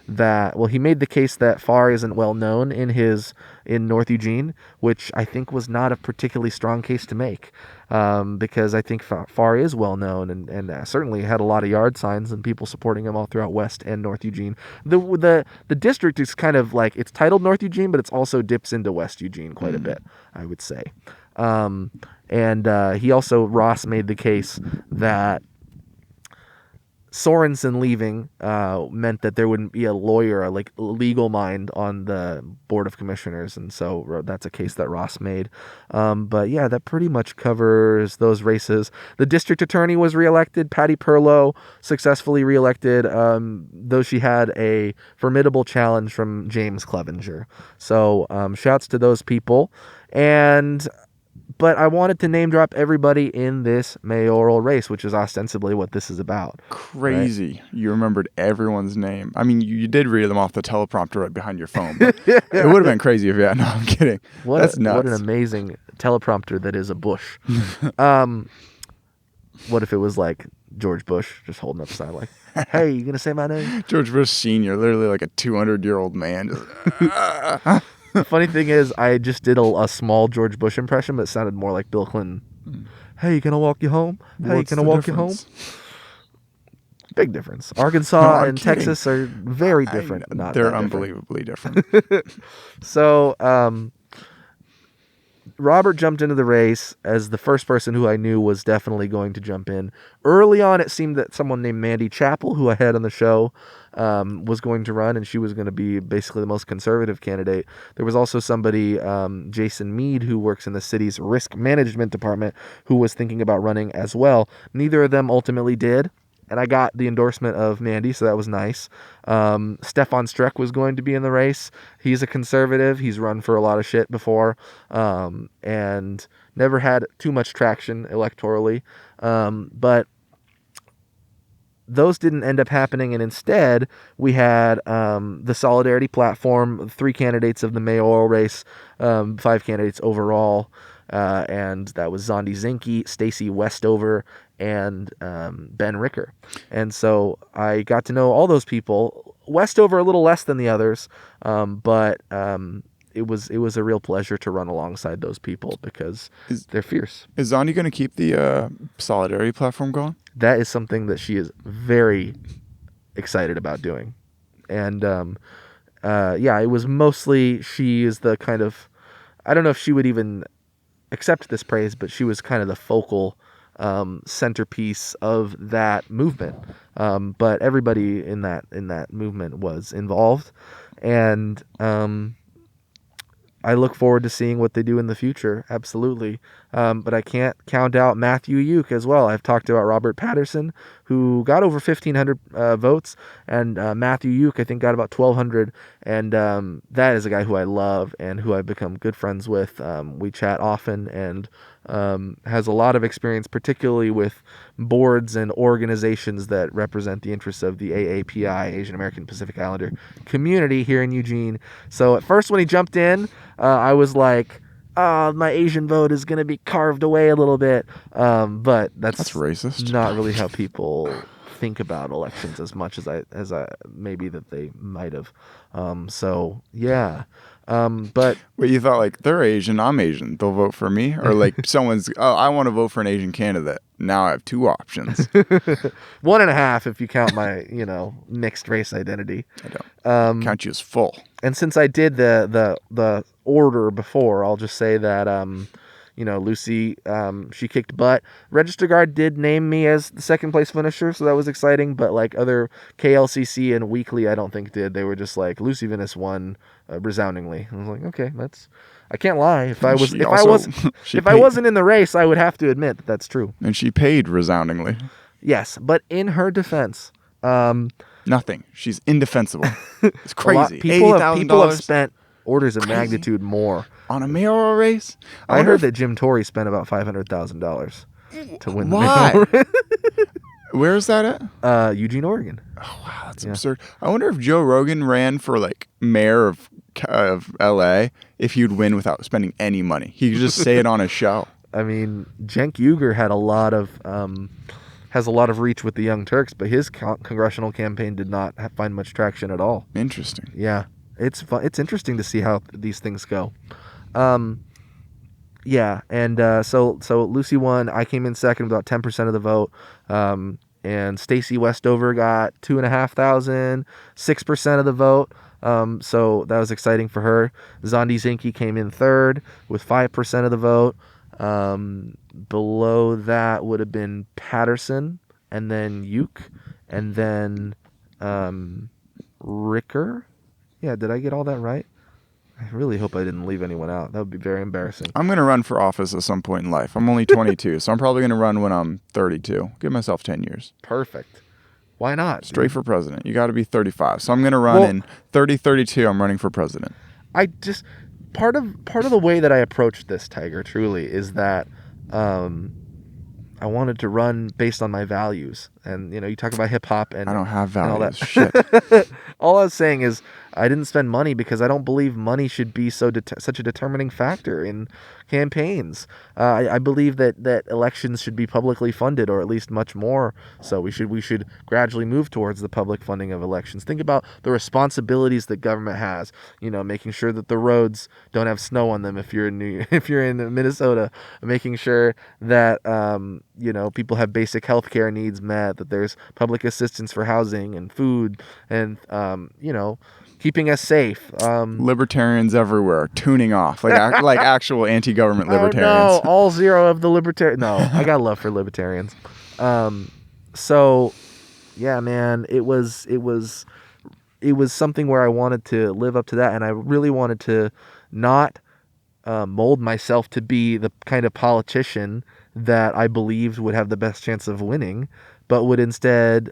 he made the case that Farr isn't well known in North Eugene, which I think was not a particularly strong case to make, because I think Farr is well known and certainly had a lot of yard signs and people supporting him all throughout West and North Eugene. The district is kind of like, it's titled North Eugene, but it's also dips into West Eugene quite a bit, I would say. And he also, Ross made the case that Sorensen leaving meant that there wouldn't be a lawyer, like legal mind, on the board of commissioners, and so that's a case that Ross made. But yeah, that pretty much covers those races. The district attorney was reelected. Patty Perlow successfully reelected, though she had a formidable challenge from James Cleavenger. So shouts to those people. But I wanted to name drop everybody in this mayoral race, which is ostensibly what this is about. Crazy. Right? You remembered everyone's name. I mean, you did read them off the teleprompter right behind your phone. But it would have been crazy if you had. No, I'm kidding. That's nuts. What an amazing teleprompter that is a Bush. What if it was like George Bush just holding up a sign like, hey, you going to say my name? George Bush Sr., literally like a 200-year-old man. The funny thing is, I just did a small George Bush impression, but it sounded more like Bill Clinton. Hey, can I walk you home? Hey, can I walk you home? Big difference. Arkansas and Texas are very different. They're unbelievably different. So, Robert jumped into the race as the first person who I knew was definitely going to jump in. Early on, it seemed that someone named Mandy Chappell, who I had on the show, was going to run, and she was going to be basically the most conservative candidate. There was also somebody, Jason Mead, who works in the city's risk management department, who was thinking about running as well. Neither of them ultimately did, and I got the endorsement of Mandy, so that was nice. Stefan Streck was going to be in the race. He's a conservative. He's run for a lot of shit before, and never had too much traction electorally. But those didn't end up happening, and instead we had the Solidarity Platform, 3 candidates of the mayoral race, 5 candidates overall, and that was Zondi Zinke, Stacey Westover, and Ben Ricker. And so I got to know all those people. Westover a little less than the others, but it was a real pleasure to run alongside those people because they're fierce. Is Zondi going to keep the Solidarity Platform going? That is something that she is very excited about doing. And yeah, it was mostly, she is the kind of, I don't know if she would even accept this praise, but she was kind of the focal centerpiece of that movement. But everybody in that movement was involved. And I look forward to seeing what they do in the future. Absolutely. But I can't count out Matthew Yook as well. I've talked about Robert Patterson, who got over 1,500 votes, and Matthew Yook, I think, got about 1,200. And that is a guy who I love and who I've become good friends with. We chat often, and has a lot of experience, particularly with boards and organizations that represent the interests of the AAPI, Asian American Pacific Islander community here in Eugene. So at first when he jumped in, I was like, my Asian vote is going to be carved away a little bit. But that's racist. Not really how people think about elections as much as I maybe that they might have. So yeah. But wait, you thought like, they're Asian, I'm Asian, they'll vote for me? Or like someone's, I want to vote for an Asian candidate. Now I have 2 options. 1.5 if you count my, mixed race identity. I don't count you as full. And since I did the order before, I'll just say that, Lucy, she kicked butt. Register Guard did name me as the 2nd place finisher, so that was exciting. But like other KLCC and Weekly, I don't think did. They were just like, Lucy Vinis won resoundingly. I was like, okay, I can't lie. If I wasn't in the race, I would have to admit that that's true. And she paid resoundingly. Yes, but in her defense, nothing. She's indefensible. It's crazy. People have spent orders of magnitude more on a mayoral race. I heard that Jim Torrey spent about $500,000 to win the mayoral race. Where is that at? Eugene, Oregon. Oh wow, that's absurd. I wonder if Joe Rogan ran for like mayor of LA, if he'd win without spending any money. He could just say it on his show. I mean, Cenk Uygur had has a lot of reach with the Young Turks, but his congressional campaign did not find much traction at all. Interesting. Yeah, it's fun. It's interesting to see how these things go. Yeah, and so Lucy won. I came in second, about 10% of the vote. And Stacey Westover got 2,500, 6% of the vote. So that was exciting for her. Zondi Zinke came in third with 5% of the vote. Below that would have been Patterson, and then Yook, and then Ricker. Yeah, did I get all that right? I really hope I didn't leave anyone out. That would be very embarrassing. I'm going to run for office at some point in life. I'm only 22, so I'm probably going to run when I'm 32. Give myself 10 years. Perfect. Why not? Straight for president. You got to be 35. So I'm going to run in 32. I'm running for president. I just part of the way that I approached this, Tyger, truly is that I wanted to run based on my values. And you talk about hip hop and I don't have and all values. that. Shit. All I was saying is I didn't spend money because I don't believe money should be such a determining factor in campaigns. I believe that elections should be publicly funded, or at least much more so. We should gradually move towards the public funding of elections. Think about the responsibilities that government has. Making sure that the roads don't have snow on them if you're in Minnesota, making sure that people have basic health care needs met, that there's public assistance for housing and food, and keeping us safe. Libertarians everywhere tuning off, like actual anti-government libertarians. Oh, no, all zero of the libertarians. No, I got love for libertarians. So, yeah, man, it was something where I wanted to live up to that, and I really wanted to not mold myself to be the kind of politician that I believed would have the best chance of winning, but would instead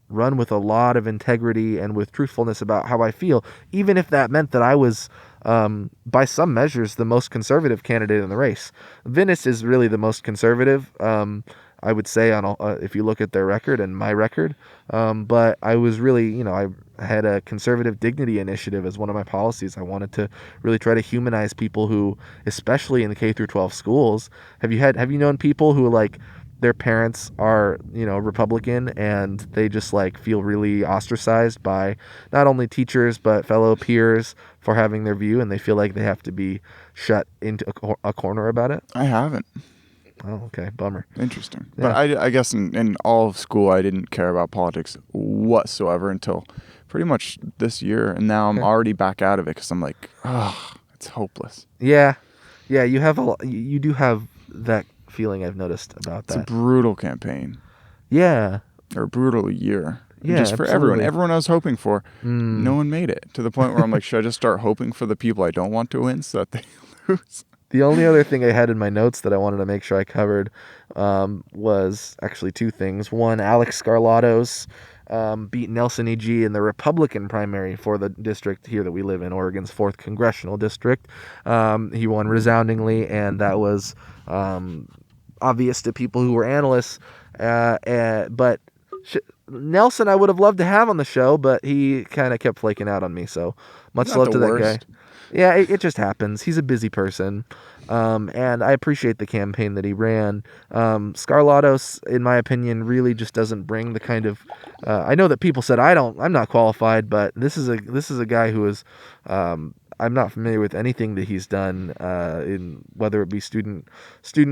run with a lot of integrity and with truthfulness about how I feel, even if that meant that I was, by some measures, the most conservative candidate in the race. Vinis is really the most conservative, I would say, if you look at their record and my record. But I was really, I had a conservative dignity initiative as one of my policies. I wanted to really try to humanize people who, especially in the K through 12 schools, have you known people who their parents are, Republican, and they just feel really ostracized by not only teachers but fellow peers for having their view, and they feel like they have to be shut into a corner about it? I haven't. Oh, okay. Bummer. Interesting. Yeah. But I guess in all of school, I didn't care about politics whatsoever until pretty much this year. And now I'm already back out of it because I'm like, it's hopeless. Yeah. Yeah. You do have that feeling, I've noticed about that. It's a brutal campaign. Yeah. Or a brutal year. Yeah, just for absolutely. everyone. Everyone I was hoping for, no one made it. To the point where I'm like, should I just start hoping for the people I don't want to win so that they lose? The only other thing I had in my notes that I wanted to make sure I covered was actually two things. One, Alex Skarlatos beat Nelson Ijih in the Republican primary for the district here that we live in, Oregon's 4th congressional district. He won resoundingly, and that was obvious to people who were analysts. But Nelson I would have loved to have on the show, but he kind of kept flaking out on me, so much love to that guy. Yeah, it just happens. He's a busy person. And I appreciate the campaign that he ran. Skarlatos, in my opinion, really just doesn't bring the kind of I know that people said I'm not qualified, but this is a guy who is I'm not familiar with anything that he's done in whether it be student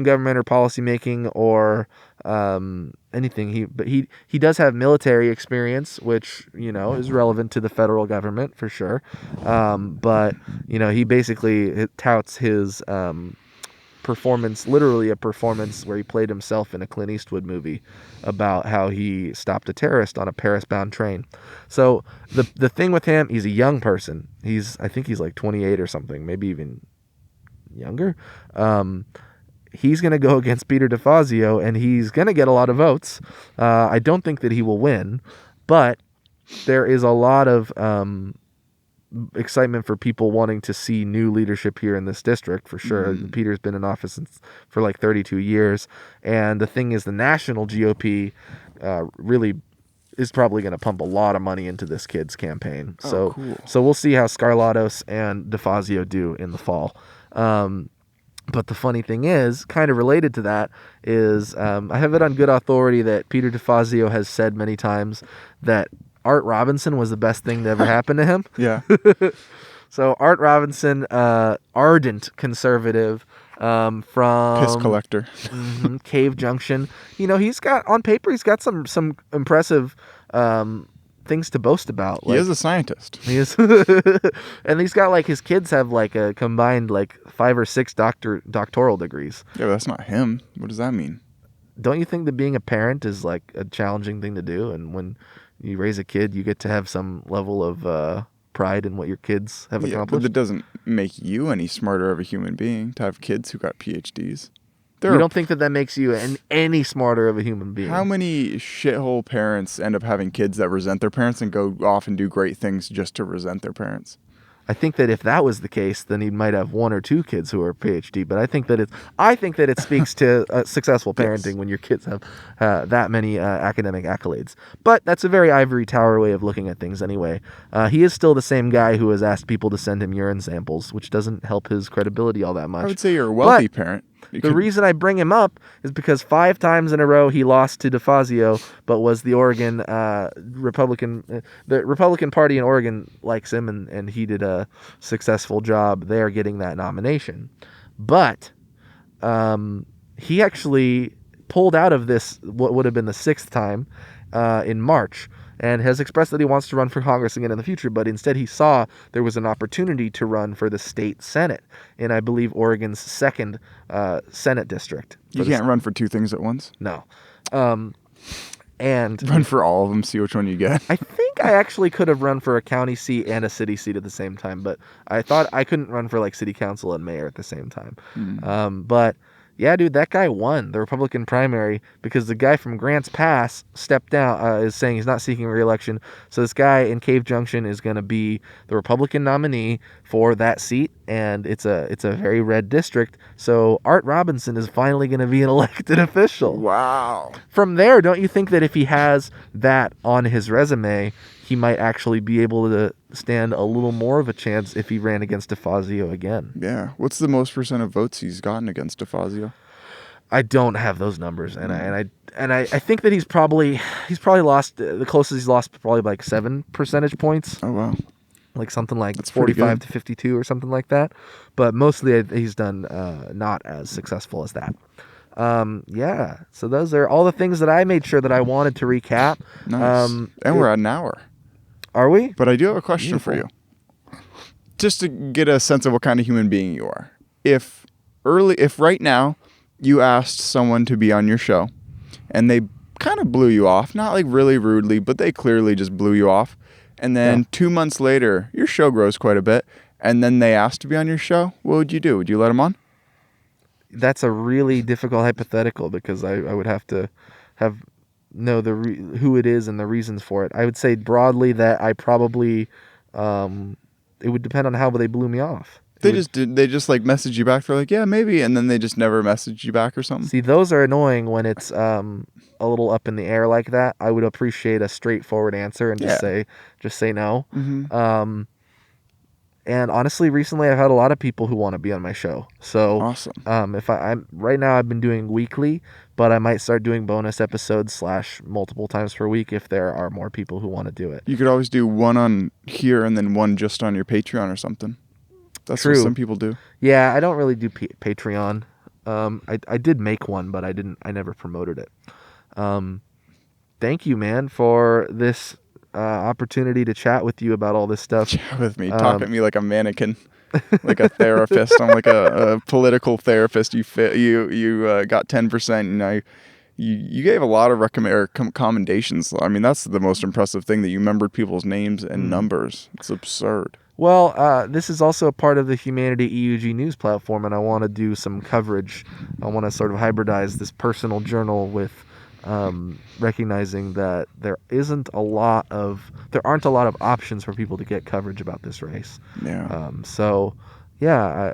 government or policy making or anything. But he does have military experience, which is relevant to the federal government for sure. But he basically touts his performance, literally a performance where he played himself in a Clint Eastwood movie about how he stopped a terrorist on a Paris-bound train. So the thing with him, he's a young person. I think he's like 28 or something, maybe even younger. He's going to go against Peter DeFazio, and he's going to get a lot of votes. I don't think that he will win, but there is a lot of excitement for people wanting to see new leadership here in this district for sure. Peter's been in office for like 32 years, and the thing is, the national GOP really is probably going to pump a lot of money into this kid's campaign. So we'll see how Skarlatos and DeFazio do in the fall. But the funny thing is, kind of related to that, is I have it on good authority that Peter DeFazio has said many times that Art Robinson was the best thing to ever happen to him. Yeah. So Art Robinson, ardent conservative from Piss collector. Cave Junction. He's got, on paper, he's got some impressive things to boast about. He is a scientist. He is. And he's got his kids have a combined 5 or 6 doctoral degrees. Yeah, but that's not him. What does that mean? don't you think that being a parent is like a challenging thing to do? And when you raise a kid, you get to have some level of pride in what your kids have Yeah, accomplished. but that doesn't make you any smarter of a human being to have kids who got PhDs. You don't think that makes you any smarter of a human being? How many shithole parents end up having kids that resent their parents and go off and do great things just to resent their parents? I think that if that was the case, then he might have 1 or 2 kids who are PhD. But I think that it speaks to successful parenting Yes. when your kids have that many academic accolades. But that's a very ivory tower way of looking at things anyway. He is still the same guy who has asked people to send him urine samples, which doesn't help his credibility all that much. I would say you're a wealthy But parent. the reason I bring him up is because 5 times in a row he lost to DeFazio, but was the Oregon Republican. The Republican Party in Oregon likes him, and he did a successful job there getting that nomination. But he actually pulled out of this, what would have been the 6th time, in March, and has expressed that he wants to run for Congress again in the future, but instead he saw there was an opportunity to run for the state Senate in, I believe, Oregon's 2nd Senate district. You can't run for 2 things at once. No. And Run for all of them, see which one you get. I think I actually could have run for a county seat and a city seat at the same time, but I thought I couldn't run for like city council and mayor at the same time. But yeah, dude, that guy won the Republican primary because the guy from Grants Pass stepped down, is saying he's not seeking re-election. So this guy in Cave Junction is going to be the Republican nominee for that seat, and it's a very red district. So Art Robinson is finally going to be an elected official. Wow. From there, don't you think that if he has that on his resume, he might actually be able to stand a little more of a chance if he ran against DeFazio again? Yeah. What's the most % of votes he's gotten against DeFazio? I don't have those numbers, and I think that he's probably lost the closest he's lost probably like 7 percentage points. Oh wow. Like something like That's pretty 45 good. to 52 or something like that. But mostly he's done not as successful as that. Yeah. So those are all the things that I made sure that I wanted to recap. Nice. And we're at an hour. Are we? But I do have a question for you. Just to get a sense of what kind of human being you are. If right now you asked someone to be on your show and they kind of blew you off, not like really rudely, but they clearly just blew you off. And then 2 months later, your show grows quite a bit. And then they asked to be on your show. What would you do? Would you let them on? That's a really difficult hypothetical because I would have to know who it is and the reasons for it. I would say broadly that I probably it would depend on how they blew me off. They just like message you back. They're like, yeah, maybe, and then they just never message you back or something. See, those are annoying when it's a little up in the air like that. I would appreciate a straightforward answer and just say no. Mm-hmm. And honestly, recently I've had a lot of people who want to be on my show. So awesome. If I'm right now, I've been doing weekly, but I might start doing bonus episodes / multiple times per week if there are more people who want to do it. You could always do one on here and then one just on your Patreon or something. That's True. what some people do. Yeah, I don't really do Patreon. I did make one, but I never promoted it. Thank you, man, for this opportunity to chat with you about all this stuff. Chat with me. Talk at me like a mannequin, like a therapist. I'm like a political therapist. You got 10%, and now you gave a lot of commendations. I mean, that's the most impressive thing, that you remembered people's names and numbers. It's absurd. Well, this is also a part of the Humanity EUG news platform, and I want to do some coverage. I want to sort of hybridize this personal journal with recognizing that there aren't a lot of options for people to get coverage about this race. Yeah.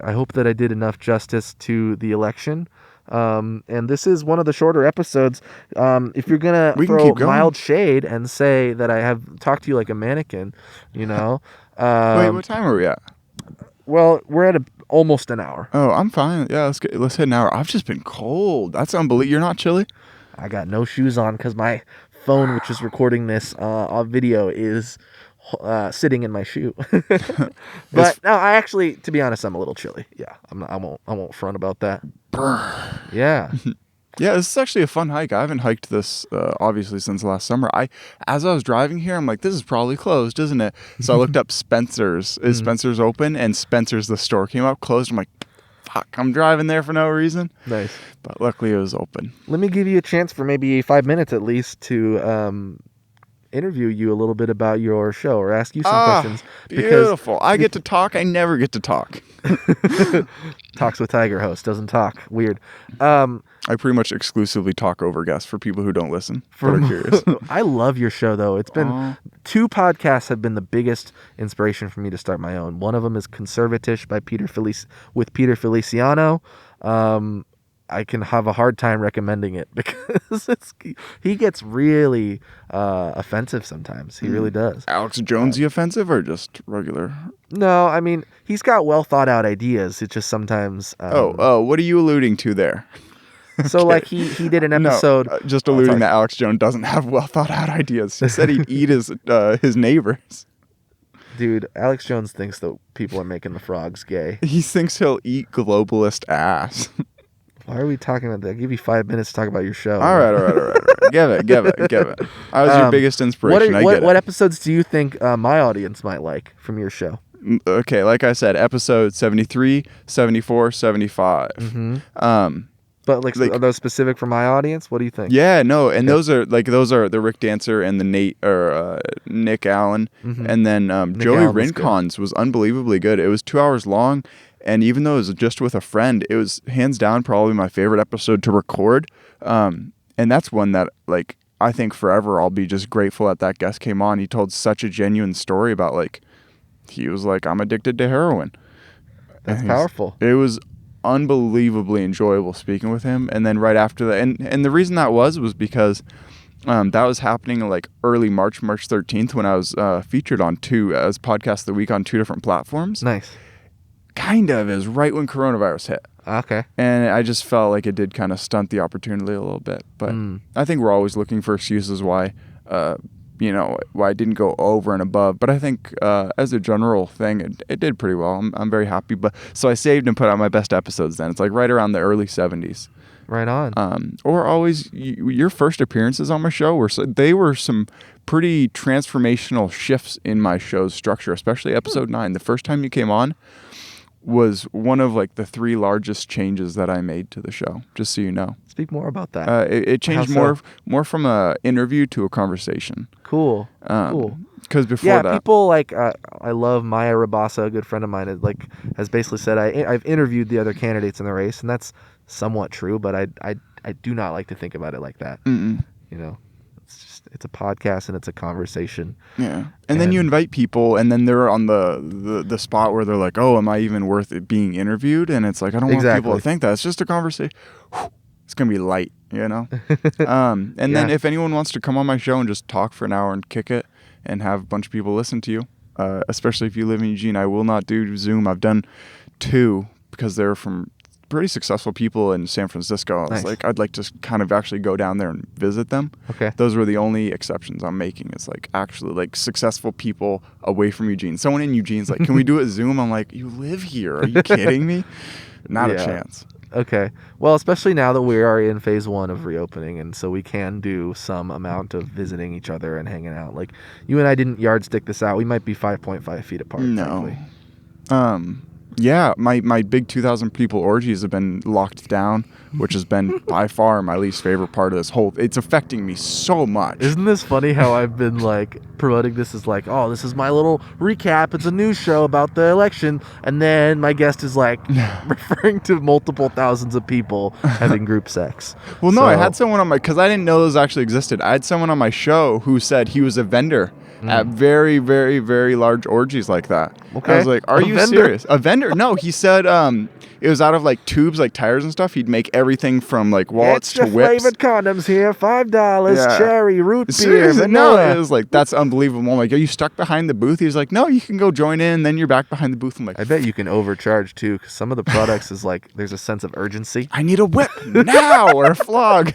I hope that I did enough justice to the election. And this is one of the shorter episodes. If you're gonna throw mild shade and say that I have talked to you like a mannequin, you know. Wait, what time are we at? Well, we're at almost an hour. Oh, I'm fine. Yeah, let's hit an hour. I've just been cold. That's unbelievable. You're not chilly? I got no shoes on because my phone, which is recording this video, is sitting in my shoe. But no, I actually, to be honest, I'm a little chilly. Yeah, I won't front about that. Yeah. Yeah, this is actually a fun hike. I haven't hiked this obviously since last summer. As I was driving here, I'm like, this is probably closed, isn't it? So I looked up Spencer's. Is Spencer's open? And Spencer's, the store, came up closed. I'm like, fuck, I'm driving there for no reason. Nice. But luckily it was open. Let me give you a chance for maybe 5 minutes at least to interview you a little bit about your show or ask you some questions. Beautiful. I get to talk. I never get to talk. Talks with Tyger host, doesn't talk. Weird. I pretty much exclusively talk over guests for people who don't listen. But are curious. I love your show, though. It's been 2 podcasts have been the biggest inspiration for me to start my own. One of them is Conservatish by with Peter Feliciano. I can have a hard time recommending it because he gets really offensive sometimes. He really does. Alex Jonesy offensive or just regular? No, I mean, he's got well thought out ideas. It's just sometimes. What are you alluding to there? So, like, he did an episode. No, just alluding that Alex Jones doesn't have well thought out ideas. He said he'd eat his neighbors. Dude, Alex Jones thinks that people are making the frogs gay. He thinks he'll eat globalist ass. Why are we talking about that? I'll give you 5 minutes to talk about your show. All right. Give it. I was your biggest inspiration. What episodes do you think my audience might like from your show? Okay, like I said, episode 73, 74, 75. Mm-hmm. But like, are those specific for my audience? What do you think? Yeah, no, and those are the Rick Dancer and the Nick Allen, and then Joey Rincon's was unbelievably good. It was 2 hours long. And even though it was just with a friend, it was hands down probably my favorite episode to record. And that's one that, like, I think forever I'll be just grateful that guest came on. He told such a genuine story about, like, he was like, I'm addicted to heroin. That's powerful. It was unbelievably enjoyable speaking with him. And then right after that, and the reason that was because that was happening like early March 13th, when I was featured on as Podcast of the Week on 2 different platforms. Nice. Kind of is right when coronavirus hit. Okay. And I just felt like it did kind of stunt the opportunity a little bit. But I think we're always looking for excuses why I didn't go over and above. But I think as a general thing, it did pretty well. I'm very happy. But so I saved and put out my best episodes then. It's like right around the early 70s. Right on. Or always your first appearances on my show were some pretty transformational shifts in my show's structure, especially episode 9. The first time you came on was one of like the 3 largest changes that I made to the show, just so you know. Speak more about that. It changed more from a interview to a conversation. Cool. Cool. Because before that, people like I love Maya Rabasa, a good friend of mine, has basically said I've interviewed the other candidates in the race, and that's somewhat true, but I do not like to think about it like that. Mm-mm. You know, it's a podcast and it's a conversation. Yeah, and then you invite people, and then they're on the spot where they're like, "Oh, am I even worth it being interviewed?" And it's like, I don't want people to think that. It's just a conversation. It's gonna be light, you know. Then if anyone wants to come on my show and just talk for an hour and kick it and have a bunch of people listen to you, especially if you live in Eugene, I will not do Zoom. I've done 2 because they're from pretty successful people in San Francisco. I was like, I'd like to kind of actually go down there and visit them. Okay. Those were the only exceptions I'm making. It's like actually like successful people away from Eugene. Someone in Eugene's like, can we do it Zoom? I'm like, you live here. Are you kidding me? Not a chance. Okay. Well, especially now that we are in phase 1 of reopening, and so we can do some amount of visiting each other and hanging out. Like, you and I didn't yardstick this out. We might be 5.5 feet apart. No. Frankly. Yeah, my big 2,000 people orgies have been locked down, which has been by far my least favorite part of this whole. It's affecting me so much. Isn't this funny how I've been like promoting this as like, oh, this is my little recap. It's a news show about the election, and then my guest is like referring to multiple thousands of people having group sex. Well, no, I had someone on my, because I didn't know those actually existed. I had someone on my show who said he was a vendor at very, very, very large orgies like that. Okay. I was like, are you serious? A vendor? No, he said it was out of like tubes, like tires and stuff. He'd make everything from like wallets to whips. Flavored condoms here, $5, cherry, root beer, Seriously, vanilla. no, it was like, that's unbelievable. I'm like, are you stuck behind the booth? He's like, no, you can go join in, and then you're back behind the booth. I'm like, I bet you can overcharge too, because some of the products is like, there's a sense of urgency. I need a whip now or a flog.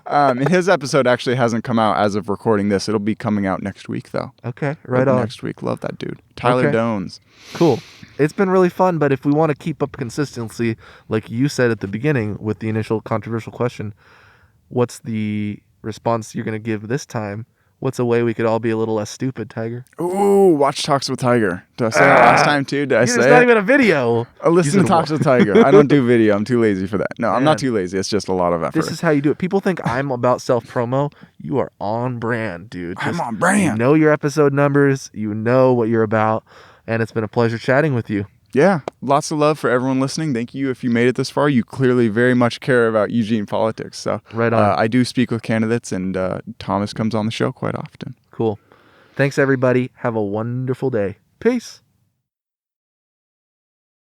And his episode actually hasn't come out as of recording this. It'll be coming out next week though. Okay, right on. Next week. Love that dude. Tyler Dones. Cool. It's been really fun, but if we want to keep up consistency, like you said at the beginning with the initial controversial question, what's the response you're going to give this time What's a way we could all be a little less stupid, Tyger? Ooh, watch Talks with Tiger. Did I say that last time too? Did I say It's it? not even a video. Listen to Talks with Tiger. I don't do video. I'm too lazy for that. No, I'm not too lazy. It's just a lot of effort. This is how you do it. People think I'm about self-promo. You are on brand, dude. I'm on brand. You know your episode numbers. You know what you're about. And it's been a pleasure chatting with you. Yeah, lots of love for everyone listening. Thank you if you made it this far. You clearly very much care about Eugene politics. So right on. I do speak with candidates, and Thomas comes on the show quite often. Cool. Thanks, everybody. Have a wonderful day. Peace.